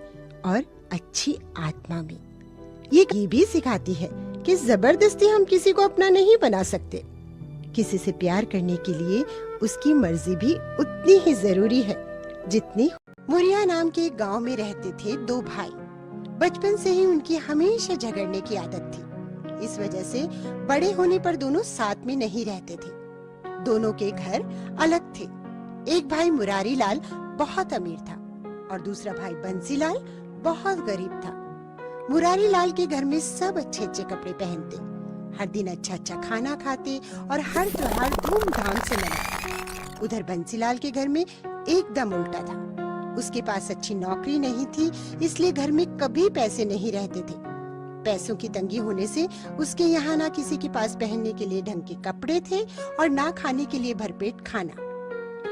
और अच्छी आत्मा में। ये भी सिखाती है कि जबरदस्ती हम किसी को अपना नहीं बना सकते। किसी से प्यार करने के लिए उसकी मर्जी भी उतनी ही जरूरी है जितनी। मुरिया नाम के एक गांव में रहते थे दो भाई। बचपन से ही उनकी हमेशा झगड़ने की आदत थी। इस वजह से बड़े होने पर दोनों साथ में नहीं रहते थे। दोनों के घर अलग थे। एक भाई मुरारी लाल बहुत अमीर था और दूसरा भाई बंसीलाल बहुत गरीब था। मुरारी लाल के घर में सब अच्छे अच्छे कपड़े पहनते, हर दिन अच्छा अच्छा खाना खाते और हर त्योहार धूमधाम से मनाते। उधर बंसीलाल के घर में एकदम उल्टा था। उसके पास अच्छी नौकरी नहीं थी, इसलिए घर में कभी पैसे नहीं रहते थे। पैसों की तंगी होने से उसके यहाँ ना किसी के पास पहनने के लिए ढंग के कपड़े थे और ना खाने के लिए भरपेट खाना।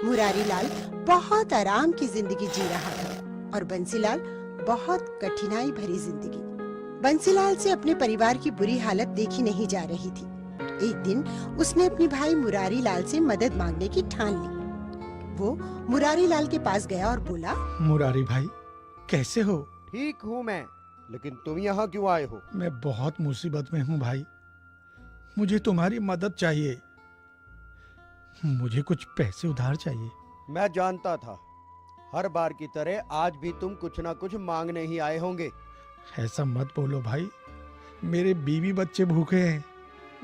मुरारी लाल बहुत आराम की जिंदगी जी रहा था और बंसीलाल बहुत कठिनाई भरी जिंदगी। बंसीलाल से अपने परिवार की बुरी हालत देखी नहीं जा रही थी। एक दिन उसने अपने भाई मुरारी लाल से मदद मांगने की ठान ली। वो मुरारी लाल के पास गया और बोला, मुरारी भाई कैसे हो? ठीक हूँ मैं, लेकिन तुम यहाँ क्यों आए हो? मैं बहुत मुसीबत में हूँ भाई, मुझे तुम्हारी मदद चाहिए। मुझे कुछ पैसे उधार चाहिए। मैं जानता था, हर बार की तरह आज भी तुम कुछ ना कुछ मांगने ही आए होंगे। ऐसा मत बोलो भाई, मेरे बीवी बच्चे भूखे हैं।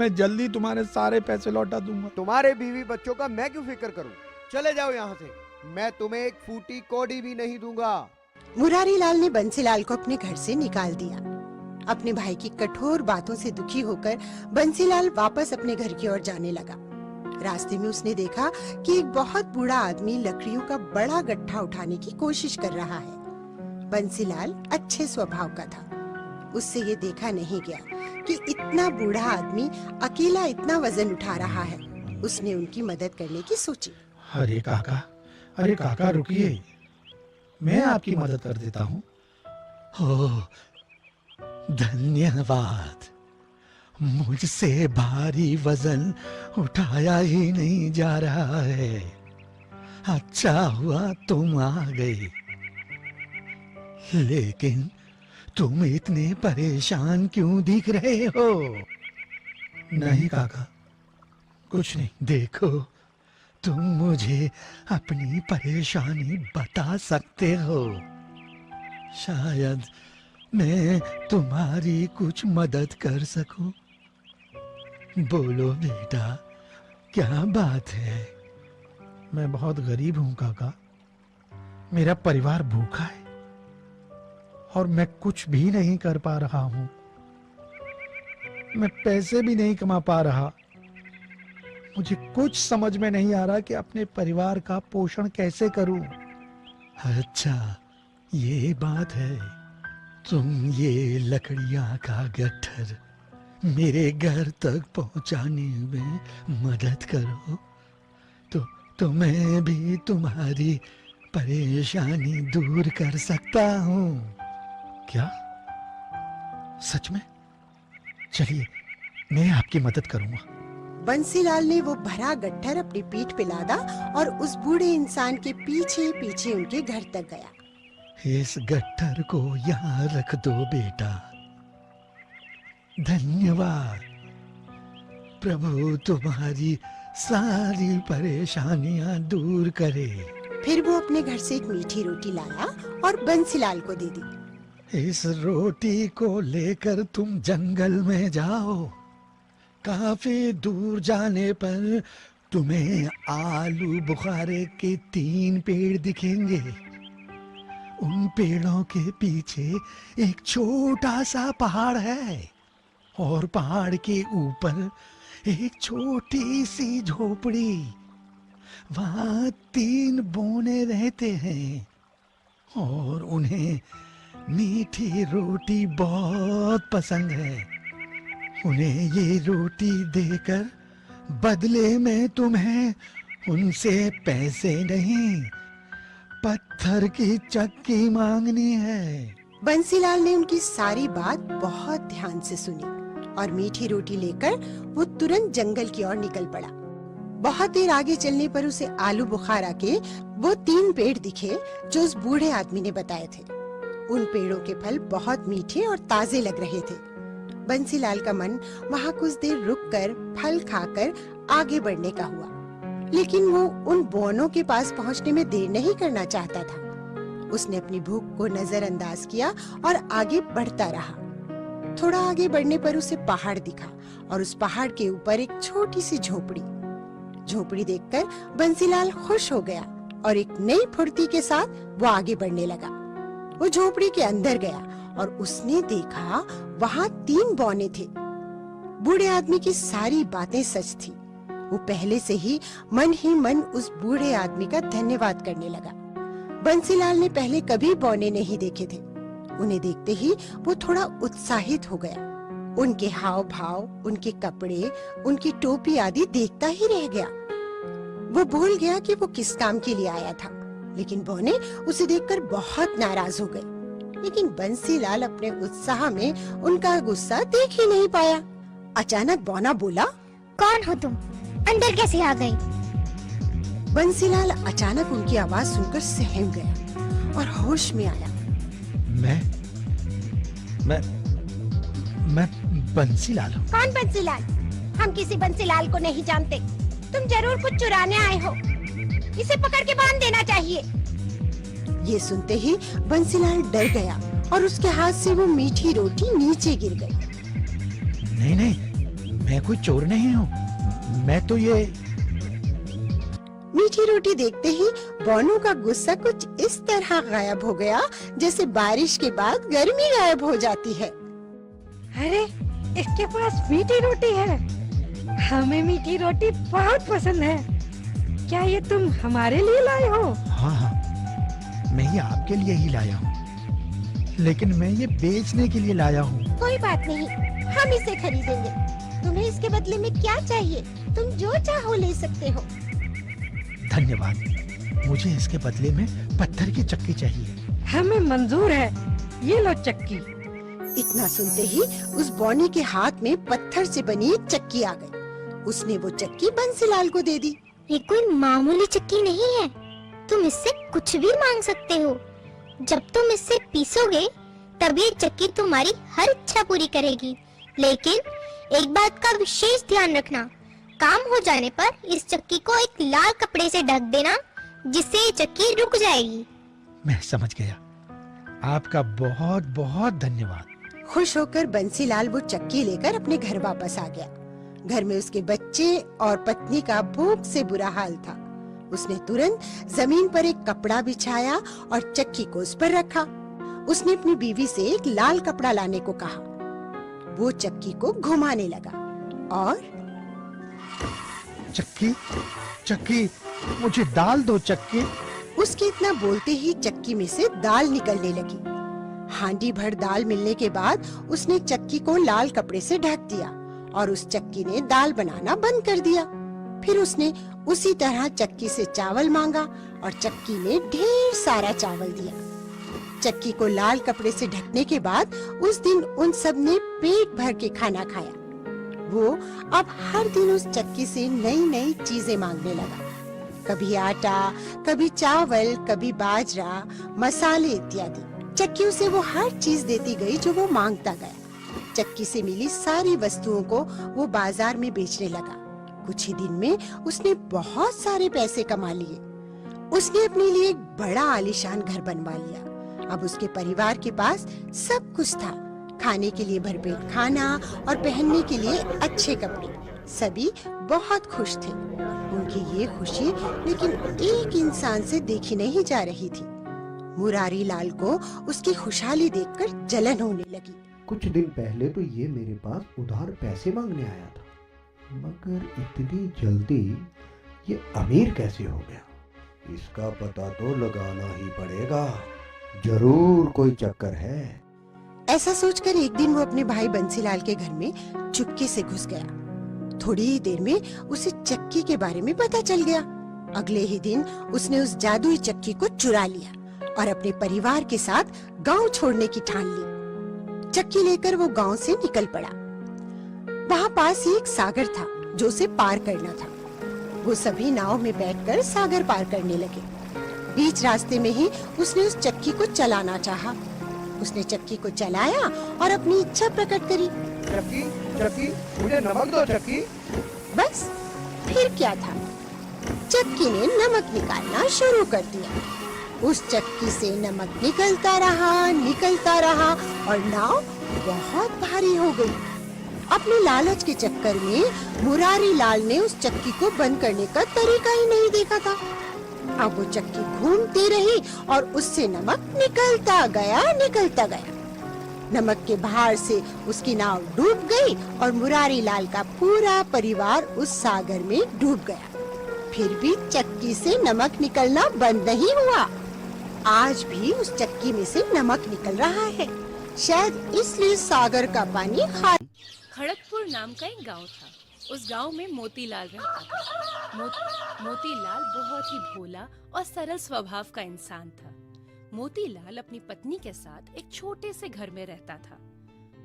मैं जल्दी तुम्हारे सारे पैसे लौटा दूंगा। तुम्हारे बीवी बच्चों का मैं क्यों फिक्र करूं? चले जाओ यहाँ से, मैं तुम्हें एक फूटी कौड़ी भी नहीं दूंगा। मुरारी लाल ने बंसीलाल को अपने घर से निकाल दिया। अपने भाई की कठोर बातों से दुखी होकर बंसीलाल वापस अपने घर की ओर जाने लगा। रास्ते में उसने देखा कि एक बहुत बूढ़ा आदमी लकड़ियों का बड़ा गट्ठा उठाने की कोशिश कर रहा है। बंसीलाल अच्छे स्वभाव का था। उससे ये देखा नहीं गया कि इतना बूढ़ा आदमी अकेला इतना वजन उठा रहा है। उसने उनकी मदद करने की सोची। अरे काका रुकिए, मैं आपकी मदद कर देता हूँ। ओह, धन्यवाद। मुझसे भारी वजन उठाया ही नहीं जा रहा है। अच्छा हुआ तुम आ गई, लेकिन तुम इतने परेशान क्यों दिख रहे हो? नहीं काका, कुछ नहीं। देखो, तुम मुझे अपनी परेशानी बता सकते हो। शायद मैं तुम्हारी कुछ मदद कर सकूं। बोलो बेटा, क्या बात है? मैं बहुत गरीब हूं काका, मेरा परिवार भूखा है और मैं कुछ भी नहीं कर पा रहा हूं। मैं पैसे भी नहीं कमा पा रहा। मुझे कुछ समझ में नहीं आ रहा कि अपने परिवार का पोषण कैसे करूं। अच्छा, ये बात है। तुम ये लकड़ियां का गट्ठर मेरे घर तक पहुंचाने में मदद करो तो मैं भी तुम्हारी परेशानी दूर कर सकता हूं। क्या? सच में? चलिए, मैं आपकी मदद करूंगा। बंसीलाल ने वो भरा गट्ठर अपनी पीठ पे लादा और उस बूढ़े इंसान के पीछे पीछे उनके घर तक गया। इस गट्ठर को यहाँ रख दो बेटा। धन्यवाद। प्रभु तुम्हारी सारी परेशानियां दूर करे। फिर वो अपने घर से एक मीठी रोटी लाया और बंसीलाल को दे दी। इस रोटी को लेकर तुम जंगल में जाओ। काफी दूर जाने पर तुम्हें आलू बुखारे के 3 पेड़ दिखेंगे। उन पेड़ों के पीछे एक छोटा सा पहाड़ है और पहाड़ के ऊपर एक छोटी सी झोपड़ी। वहां 3 बौने रहते हैं और उन्हें मीठी रोटी बहुत पसंद है। उन्हें ये रोटी देकर बदले में तुम्हें उनसे पैसे नहीं, पत्थर की चक्की मांगनी है। बंसीलाल ने उनकी सारी बात बहुत ध्यान से सुनी और मीठी रोटी लेकर वो तुरंत जंगल की ओर निकल पड़ा। बहुत देर आगे चलने पर उसे आलू बुखारा के वो 3 पेड़ दिखे जो उस बूढ़े आदमी ने बताए थे। उन पेड़ों के फल बहुत मीठे और ताजे लग रहे थे। बंसीलाल का मन वहाँ कुछ देर रुककर फल खाकर आगे बढ़ने का हुआ, लेकिन वो उन बौनों के पास पहुँचने में देर नहीं करना चाहता था। उसने अपनी भूख को नजरअंदाज किया और आगे बढ़ता रहा। थोड़ा आगे बढ़ने पर उसे पहाड़ दिखा और उस पहाड़ के ऊपर एक छोटी सी झोपड़ी देखकर बंसीलाल खुश हो गया और एक नई फुर्ती के साथ वो आगे बढ़ने लगा। वो झोपड़ी के अंदर गया और उसने देखा वहाँ 3 बौने थे। बूढ़े आदमी की सारी बातें सच थी। वो पहले से ही मन उस बूढ़े आदमी का धन्यवाद करने लगा। बंसीलाल ने पहले कभी बौने नहीं देखे थे। उन्हें देखते ही वो थोड़ा उत्साहित हो गया। उनके हाव भाव, उनके कपड़े, उनकी टोपी आदि देखता ही रह गया। वो भूल गया कि वो किस काम के लिए आया था, लेकिन बौने उसे देखकर बहुत नाराज हो गए। लेकिन बंसीलाल अपने उत्साह में उनका गुस्सा देख ही नहीं पाया। अचानक बौना बोला, कौन हो तुम? अंदर कैसे आ गए? बंसीलाल अचानक उनकी आवाज सुनकर सहम गया और होश में आया। मैं बंसीलाल हूँ। कौन बंसीलाल? हम किसी बंसीलाल को नहीं जानते। तुम जरूर कुछ चुराने आए हो। इसे पकड़ के बांध देना चाहिए। ये सुनते ही बंसीलाल डर गया और उसके हाथ से वो मीठी रोटी नीचे गिर गई। नहीं, मैं कोई चोर नहीं हूँ। मैं तो ये मीठी रोटी देखते ही बौनों का गुस्सा कुछ इस तरह गायब हो गया जैसे बारिश के बाद गर्मी गायब हो जाती है। अरे, इसके पास मीठी रोटी है। हमें मीठी रोटी बहुत पसंद है। क्या ये तुम हमारे लिए लाए हो? हाँ, मैं ये आपके लिए ही लाया हूँ, लेकिन मैं ये बेचने के लिए लाया हूँ। कोई बात नहीं, हम इसे खरीदेंगे। तुम्हें इसके बदले में क्या चाहिए? तुम जो चाहो ले सकते हो। धन्यवाद। मुझे इसके बदले में पत्थर की चक्की चाहिए। हमें मंजूर है। ये लो चक्की। इतना सुनते ही उस बौने के हाथ में पत्थर से बनी एक चक्की आ गई। उसने वो चक्की बंसीलाल को दे दी। ये कोई मामूली चक्की नहीं है। तुम इससे कुछ भी मांग सकते हो। जब तुम इससे पीसोगे तब ये चक्की तुम्हारी हर इच्छा पूरी करेगी। लेकिन एक बात का विशेष ध्यान रखना, काम हो जाने पर इस चक्की को एक लाल कपड़े से ढक देना, जिससे ये चक्की रुक जाएगी। मैं समझ गया। आपका बहुत बहुत धन्यवाद। खुश होकर बंसीलाल वो चक्की लेकर अपने घर वापस आ गया। घर में उसके बच्चे और पत्नी का भूख से बुरा हाल था। उसने तुरंत जमीन पर एक कपड़ा बिछाया और चक्की को उस पर रखा। उसने अपनी बीवी से एक लाल कपड़ा लाने को कहा। वो चक्की को घुमाने लगा और चक्की, मुझे दाल दो चक्की। उसके इतना बोलते ही चक्की में से दाल निकलने लगी। हांडी भर दाल मिलने के बाद उसने चक्की को लाल कपड़े से ढक दिया और उस चक्की ने दाल बनाना बंद कर दिया। फिर उसने उसी तरह चक्की से चावल मांगा और चक्की ने ढेर सारा चावल दिया। चक्की को लाल कपड़े से ढकने के बाद उस दिन उन सब ने पेट भर के खाना खाया। वो अब हर दिन उस चक्की से नई नई चीजें मांगने लगा। कभी आटा, कभी चावल, कभी बाजरा, मसाले इत्यादि। चक्की उसे वो हर चीज देती गई जो वो मांगता गया। चक्की से मिली सारी वस्तुओं को वो बाजार में बेचने लगा। कुछ ही दिन में उसने बहुत सारे पैसे कमा लिए। उसने अपने लिए एक बड़ा आलीशान घर बनवा लिया। अब उसके परिवार के पास सब कुछ था, खाने के लिए भरपेट खाना और पहनने के लिए अच्छे कपड़े। सभी बहुत खुश थे। उनकी ये खुशी लेकिन एक इंसान से देखी नहीं जा रही थी। मुरारी लाल को उसकी खुशहाली देखकर जलन होने लगी। कुछ दिन पहले तो ये मेरे पास उधार पैसे मांगने आया था, मगर इतनी जल्दी ये अमीर कैसे हो गया? इसका पता तो लगाना ही पड़ेगा। जरूर कोई चक्कर है। ऐसा सोचकर एक दिन वो अपने भाई बंसीलाल के घर में चुपके से घुस गया। थोड़ी ही देर में उसे चक्की के बारे में पता चल गया। अगले ही दिन उसने उस जादुई चक्की को चुरा लिया और अपने परिवार के साथ गांव छोड़ने की ठान ली। चक्की लेकर वो गांव से निकल पड़ा। वहाँ पास ही एक सागर था जो उसे पार करना था। वो सभी नाव में बैठकर सागर पार करने लगे। बीच रास्ते में ही उसने उस चक्की को चलाना चाहा। उसने चक्की को चलाया और अपनी इच्छा प्रकट करी। चक्की चक्की मुझे नमक दो चक्की। बस फिर क्या था, चक्की ने नमक निकालना शुरू कर दिया। उस चक्की से नमक निकलता रहा और नाव बहुत भारी हो गई। अपने लालच के चक्कर में मुरारी लाल ने उस चक्की को बंद करने का तरीका ही नहीं देखा था। अब वो चक्की घूमती रही और उससे नमक निकलता गया। नमक के भार से उसकी नाव डूब गई और मुरारी लाल का पूरा परिवार उस सागर में डूब गया। फिर भी चक्की से नमक निकलना बंद नहीं हुआ। आज भी उस चक्की में से नमक निकल रहा है। शायद इसलिए सागर का पानी खारा। खड़गपुर नाम का एक गांव था। उस गांव में मोतीलाल रहता था। मोतीलाल बहुत ही भोला और सरल स्वभाव का इंसान था। मोतीलाल अपनी पत्नी के साथ एक छोटे से घर में रहता था।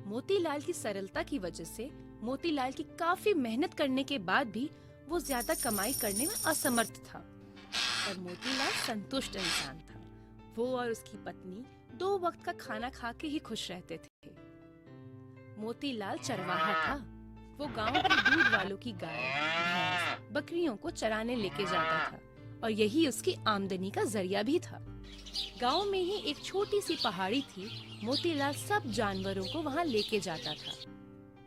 मोतीलाल की सरलता की वजह से मोतीलाल की काफी मेहनत करने के बाद भी वो ज्यादा कमाई करने में असमर्थ था। पर मोतीलाल संतुष्ट इंसान था। वो और उसकी पत्नी 2 वक्त का खाना खा के ही खुश रहते थे। मोतीलाल चरवाहा था। वो गांव के दूध वालों की गाय, भैंस, बकरियों को चराने लेके जाता था और यही उसकी आमदनी का जरिया भी था। गांव में ही एक छोटी सी पहाड़ी थी। मोतीलाल सब जानवरों को वहां लेके जाता था।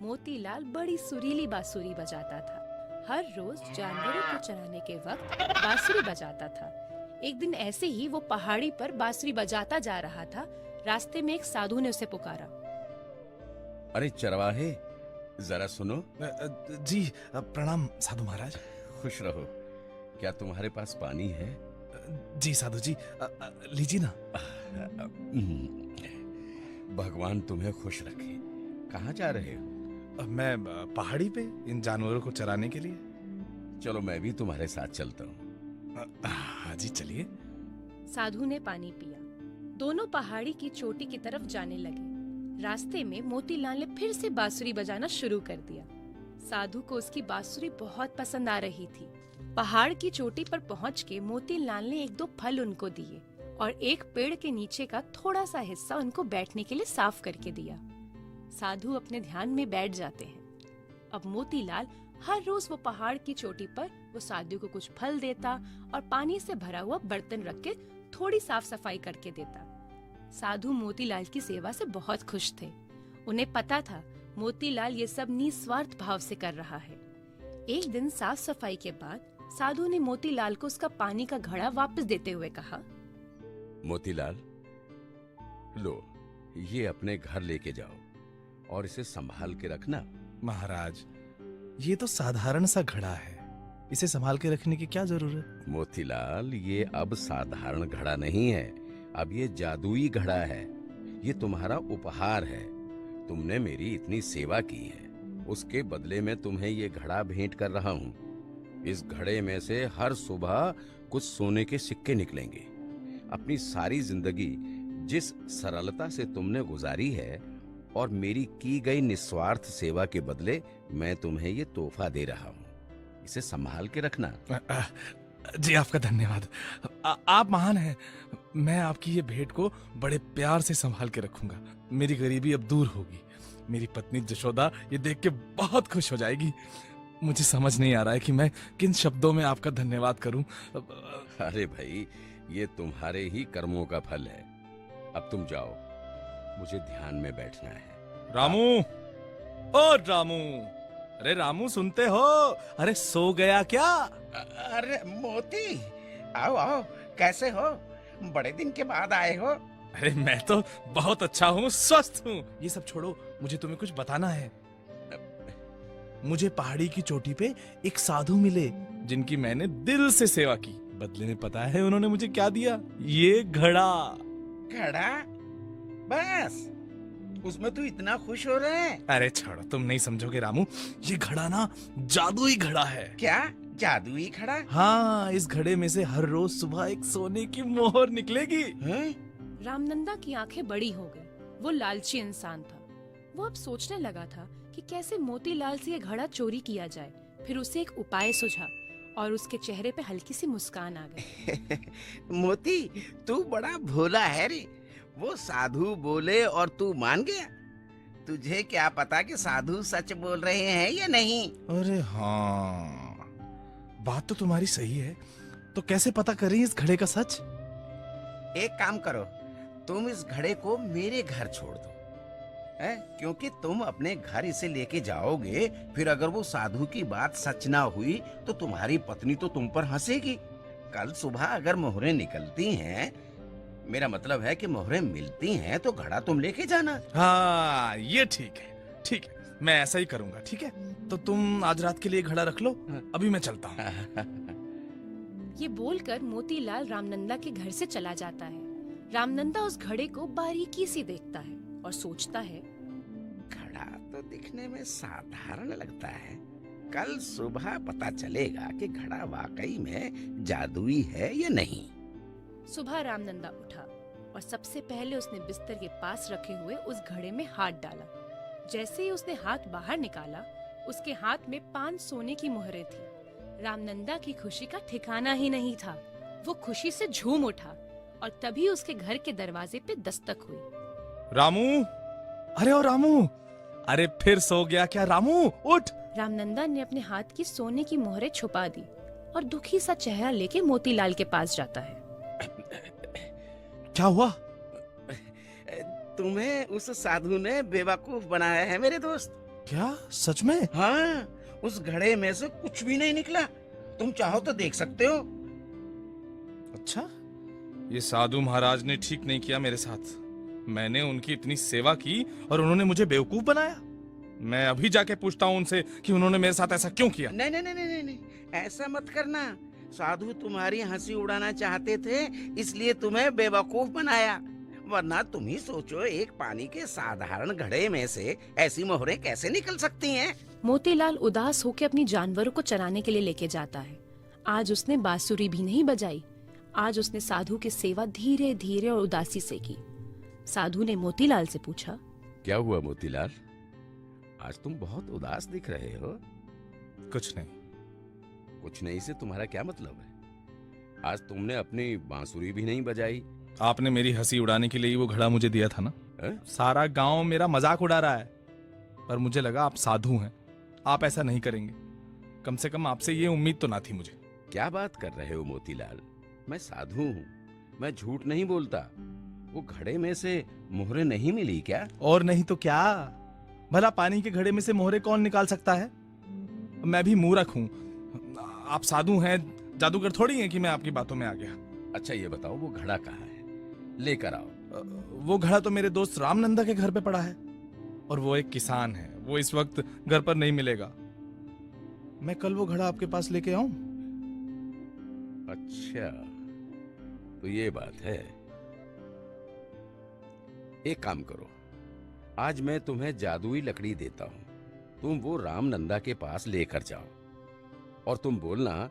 मोतीलाल बड़ी सुरीली बांसुरी बजाता था। हर रोज जानवरों को चराने के वक्त बांसुरी बजाता था। एक दिन ऐसे ही वो पहाड़ी पर बांसुरी बजाता जा रहा था। रास्ते में एक साधु ने उसे पुकारा। अरे चरवाहे, जरा सुनो। जी प्रणाम साधु महाराज। खुश रहो। क्या तुम्हारे पास पानी है? जी साधु जी, लीजिए ना। भगवान तुम्हें खुश रखे। कहाँ जा रहे हो? मैं पहाड़ी पे इन जानवरों को चराने के लिए। चलो मैं भी तुम्हारे साथ चलता हूँ। हाँ जी चलिए। साधु ने पानी पिया। दोनों पहाड़ी की चोटी की तरफ जाने लगे। रास्ते में मोतीलाल ने फिर से बांसुरी बजाना शुरू कर दिया। साधु को उसकी बांसुरी बहुत पसंद आ रही थी। पहाड़ की चोटी पर पहुंच के मोतीलाल ने 1-2 फल उनको दिए और एक पेड़ के नीचे का थोड़ा सा हिस्सा उनको बैठने के लिए साफ करके दिया। साधु अपने ध्यान में बैठ जाते हैं। अब मोतीलाल हर रोज वो पहाड़ की चोटी पर वो साधु को कुछ फल देता और पानी से भरा हुआ बर्तन रख के थोड़ी साफ सफाई करके देता। साधु मोतीलाल की सेवा से बहुत खुश थे। उन्हें पता था मोतीलाल ये सब निस्वार्थ भाव से कर रहा है। एक दिन साफ सफाई के बाद साधु ने मोतीलाल को उसका पानी का घड़ा वापस देते हुए कहा, मोतीलाल, लो ये अपने घर लेके जाओ और इसे संभाल के रखना। महाराज, ये तो साधारण सा घड़ा है, इसे संभाल के रखने की क्या जरूरत? मोतीलाल, ये अब साधारण घड़ा नहीं है, अब ये जादुई घड़ा है। ये तुम्हारा उपहार है। तुमने मेरी इतनी सेवा की है, उसके बदले में तुम्हें ये घड़ा भेंट कर रहा हूँ। इस घड़े में से हर सुबह कुछ सोने के सिक्के निकलेंगे। अपनी सारी जिंदगी जिस सरलता से तुमने गुजारी है और मेरी की गई निस्वार्थ सेवा के बदले मैं तुम्हें ये तोहफा दे रहा हूँ। इसे संभाल के रखना। जी आपका धन्यवाद। आप महान हैं। मैं आपकी ये भेंट को बड़े प्यार से संभाल के रखूंगा। मेरी गरीबी अब दूर होगी। मेरी पत्नी जशोदा ये देख के बहुत खुश हो जाएगी। मुझे समझ नहीं आ रहा है कि मैं किन शब्दों में आपका धन्यवाद करूं। अरे भाई, ये तुम्हारे ही कर्मों का फल है। अब तुम जाओ, मुझे ध्यान में बैठना है। रामू, ओ रामू, अरे रामू सुनते हो? अरे सो गया क्या? अरे मोती, आओ आओ, कैसे हो? बड़े दिन के बाद आए हो। अरे मैं तो बहुत अच्छा हूँ, स्वस्थ हूँ। ये सब छोड़ो, मुझे तुम्हें कुछ बताना है। मुझे पहाड़ी की चोटी पे एक साधु मिले जिनकी मैंने दिल से सेवा की। बदले में पता है उन्होंने मुझे क्या दिया? ये घड़ा। घड़ा? बस उसमें तू इतना खुश हो रहा है? अरे छोड़ो, तुम नहीं समझोगे रामू। ये घड़ा ना जादुई घड़ा है। क्या? जादुई घड़ा? हाँ, इस घड़े में से हर रोज सुबह एक सोने की मोहर निकलेगी। रामनंदा की आंखें बड़ी हो गई। वो लालची इंसान था। वो अब सोचने लगा था कि कैसे मोतीलाल से ये घड़ा चोरी किया जाए। फिर उसे एक उपाय सूझा और उसके चेहरे पे हल्की सी मुस्कान आ गई। मोती, तू बड़ा भोला है रे। वो साधु बोले और तू मान गया। तुझे क्या पता कि साधु सच बोल रहे हैं या नहीं? अरे हाँ, बात तो तुम्हारी सही है। तो कैसे पता करें इस घड़े का सच? एक काम करो, तुम इस घड़े को मेरे घर छोड़ दो, है? क्योंकि तुम अपने घर इसे लेके जाओगे, फिर अगर वो साधु की बात सच ना हुई तो तुम्हारी पत्नी तो तुम पर हंसेगी। कल सुबह अगर मोहरें निकलती हैं, मेरा मतलब है कि मोहरें मिलती हैं, तो घड़ा तुम लेके जाना। हाँ, ये ठीक है, ठीक है, मैं ऐसा ही करूंगा। ठीक है, तो तुम आज रात के लिए घड़ा रख लो, अभी मैं चलता हूँ। ये बोलकर मोतीलाल रामनंदा के घर से चला जाता है। रामनंदा उस घड़े को बारीकी से देखता है और सोचता है, घड़ा तो दिखने में साधारण लगता है, कल सुबह पता चलेगा कि घड़ा वाकई में जादुई है या नहीं। सुबह रामनंदा उठा और सबसे पहले उसने बिस्तर के पास रखे हुए उस घड़े में हाथ डाला। जैसे ही उसने हाथ बाहर निकाला, उसके हाथ में 5 सोने की मोहरें थी। रामनंदा की खुशी का ठिकाना ही नहीं था। वो खुशी से झूम उठा और तभी उसके घर के दरवाजे पे दस्तक हुई। रामू, अरे ओ रामू, अरे फिर सो गया क्या रामू? उठ। रामनंदा ने अपने हाथ की सोने की मोहरें छुपा दी और दुखी सा चेहरा लेके मोतीलाल के पास जाता है। क्या हुआ? तुम्हें उस साधु ने बेवकूफ बनाया है मेरे दोस्त। क्या सच में? हाँ, उस घड़े में से कुछ भी नहीं निकला। तुम चाहो तो देख सकते हो। अच्छा, ये साधु महाराज ने ठीक नहीं किया मेरे साथ। मैंने उनकी इतनी सेवा की और उन्होंने मुझे बेवकूफ बनाया। मैं अभी जाके पूछता हूँ उनसे कि उन्होंने मेरे साथ ऐसा क्यों किया। नहीं नहीं नहीं नहीं नहीं, ऐसा मत करना। साधु तुम्हारी हंसी उड़ाना चाहते थे, इसलिए तुम्हें बेवकूफ बनाया। वरना तुम ही सोचो, एक पानी के साधारण घड़े में से ऐसी मोहरें कैसे निकल सकती हैं? मोतीलाल उदास होकर अपनी जानवरों को चराने के लिए लेके जाता है। आज उसने बांसुरी भी नहीं बजाई। आज उसने साधु की सेवा धीरे धीरे और उदासी से की। साधु ने मोतीलाल से पूछा, क्या हुआ मोतीलाल, आज तुम बहुत उदास दिख रहे हो? कुछ नहीं। कुछ नहीं से तुम्हारा क्या मतलब है? आज तुमने अपनी बांसुरी भी नहीं बजाई। आपने मेरी हंसी उड़ाने के लिए ही वो घड़ा मुझे दिया था ना। सारा गांव मेरा मजाक उड़ा रहा है, पर मुझे लगा आप साधु हैं, आप ऐसा नहीं करेंगे। कम से कम आपसे ये उम्मीद तो ना थी मुझे। क्या बात कर रहे हो मोतीलाल, मैं साधु हूँ, मैं झूठ नहीं बोलता। वो घड़े में से मोहरें नहीं मिली क्या? और नहीं तो क्या, भला पानी के घड़े में से मोहरें कौन निकाल सकता है? मैं भी मूर्ख हूँ। आप साधु हैं, जादूगर थोड़ी हैं कि मैं आपकी बातों में आ गया। अच्छा ये बताओ, वो घड़ा कहाँ है? लेकर आओ। वो घड़ा तो मेरे दोस्त रामनंदा के घर पे पड़ा है, और वो एक किसान है, वो इस वक्त घर पर नहीं मिलेगा। मैं कल वो घड़ा आपके पास लेके आऊं? अच्छा, तो ये बात है। एक काम करो, आज मैं तुम्हें जादुई लकड़ी देता हूं, तुम वो रामनंदा के पास लेकर जाओ और तुम बोलना,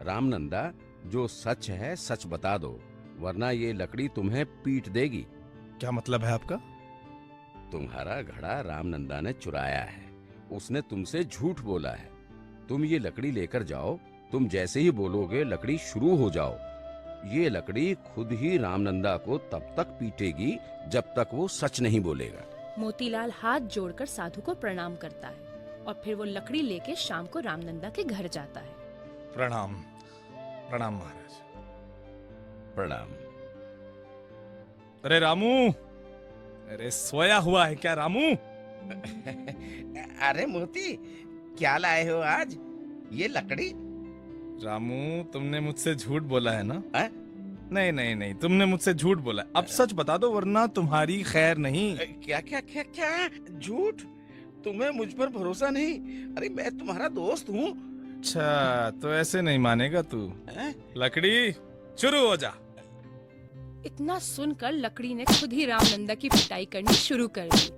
रामनंदा जो सच है सच बता दो, वरना ये लकड़ी तुम्हें पीट देगी। क्या मतलब है आपका? तुम्हारा घड़ा रामनंदा ने चुराया है, उसने तुमसे झूठ बोला है। तुम ये लकड़ी लेकर जाओ, तुम जैसे ही बोलोगे लकड़ी शुरू हो जाओ। ये लकड़ी खुद ही रामनंदा को तब तक पीटेगी जब तक वो सच नहीं बोलेगा। मोतीलाल हाथ जोड़कर साधु को प्रणाम करता है और फिर वो लकड़ी लेके शाम को रामनंदा के घर जाता है। प्रणाम। प्रणाम महाराज। प्रणाम। अरे रामू, अरे सोया हुआ है क्या रामू? अरे मोती, क्या लाए हो आज? ये लकड़ी? रामू, तुमने मुझसे झूठ बोला है ना? नहीं नहीं नहीं, तुमने मुझसे झूठ बोला। अब सच बता दो, वरना तुम्हारी खैर नहीं। क्या क्या क्या क्या झूठ? तुम्हें मुझ पर भरोसा नहीं? अरे मैं तुम्हारा दोस्त हूँ। अच्छा, तो ऐसे नहीं मानेगा तू? लकड़ी शुरू हो जा। इतना सुनकर लकड़ी ने खुद ही रामनंदा की पिटाई करनी शुरू कर दी।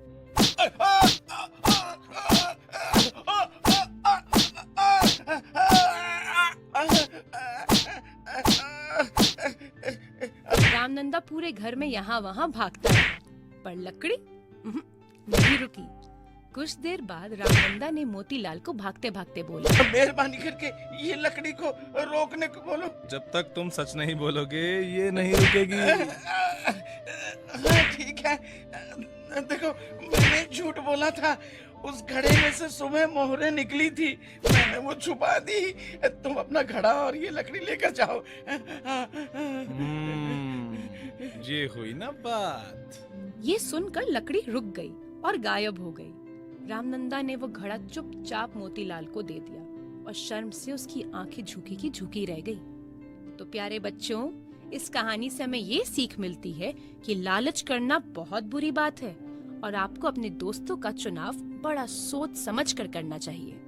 घर में यहाँ वहाँ भागता रहा, पर लकड़ी नहीं रुकी। कुछ देर बाद रामनंदा ने मोतीलाल को भागते भागते बोला, मेहरबानी करके ये लकड़ी को रोकने को बोलो। जब तक तुम सच नहीं बोलोगे ये नहीं रुकेगी। हाँ ठीक है, देखो मैंने झूठ बोला था। उस घड़े में से सुबह मोहरें निकली थी, मैंने वो छुपा दी। तुम अपना घड़ा और ये लकड़ी लेकर जाओ। ये हुई ना बात। ये सुनकर लकड़ी रुक गई और गायब हो गई। रामनंदा ने वो घड़ा चुपचाप मोतीलाल को दे दिया और शर्म से उसकी आंखें झुकी की झुकी रह गई। तो प्यारे बच्चों, इस कहानी से हमें ये सीख मिलती है कि लालच करना बहुत बुरी बात है और आपको अपने दोस्तों का चुनाव बड़ा सोच समझ कर करना चाहिए।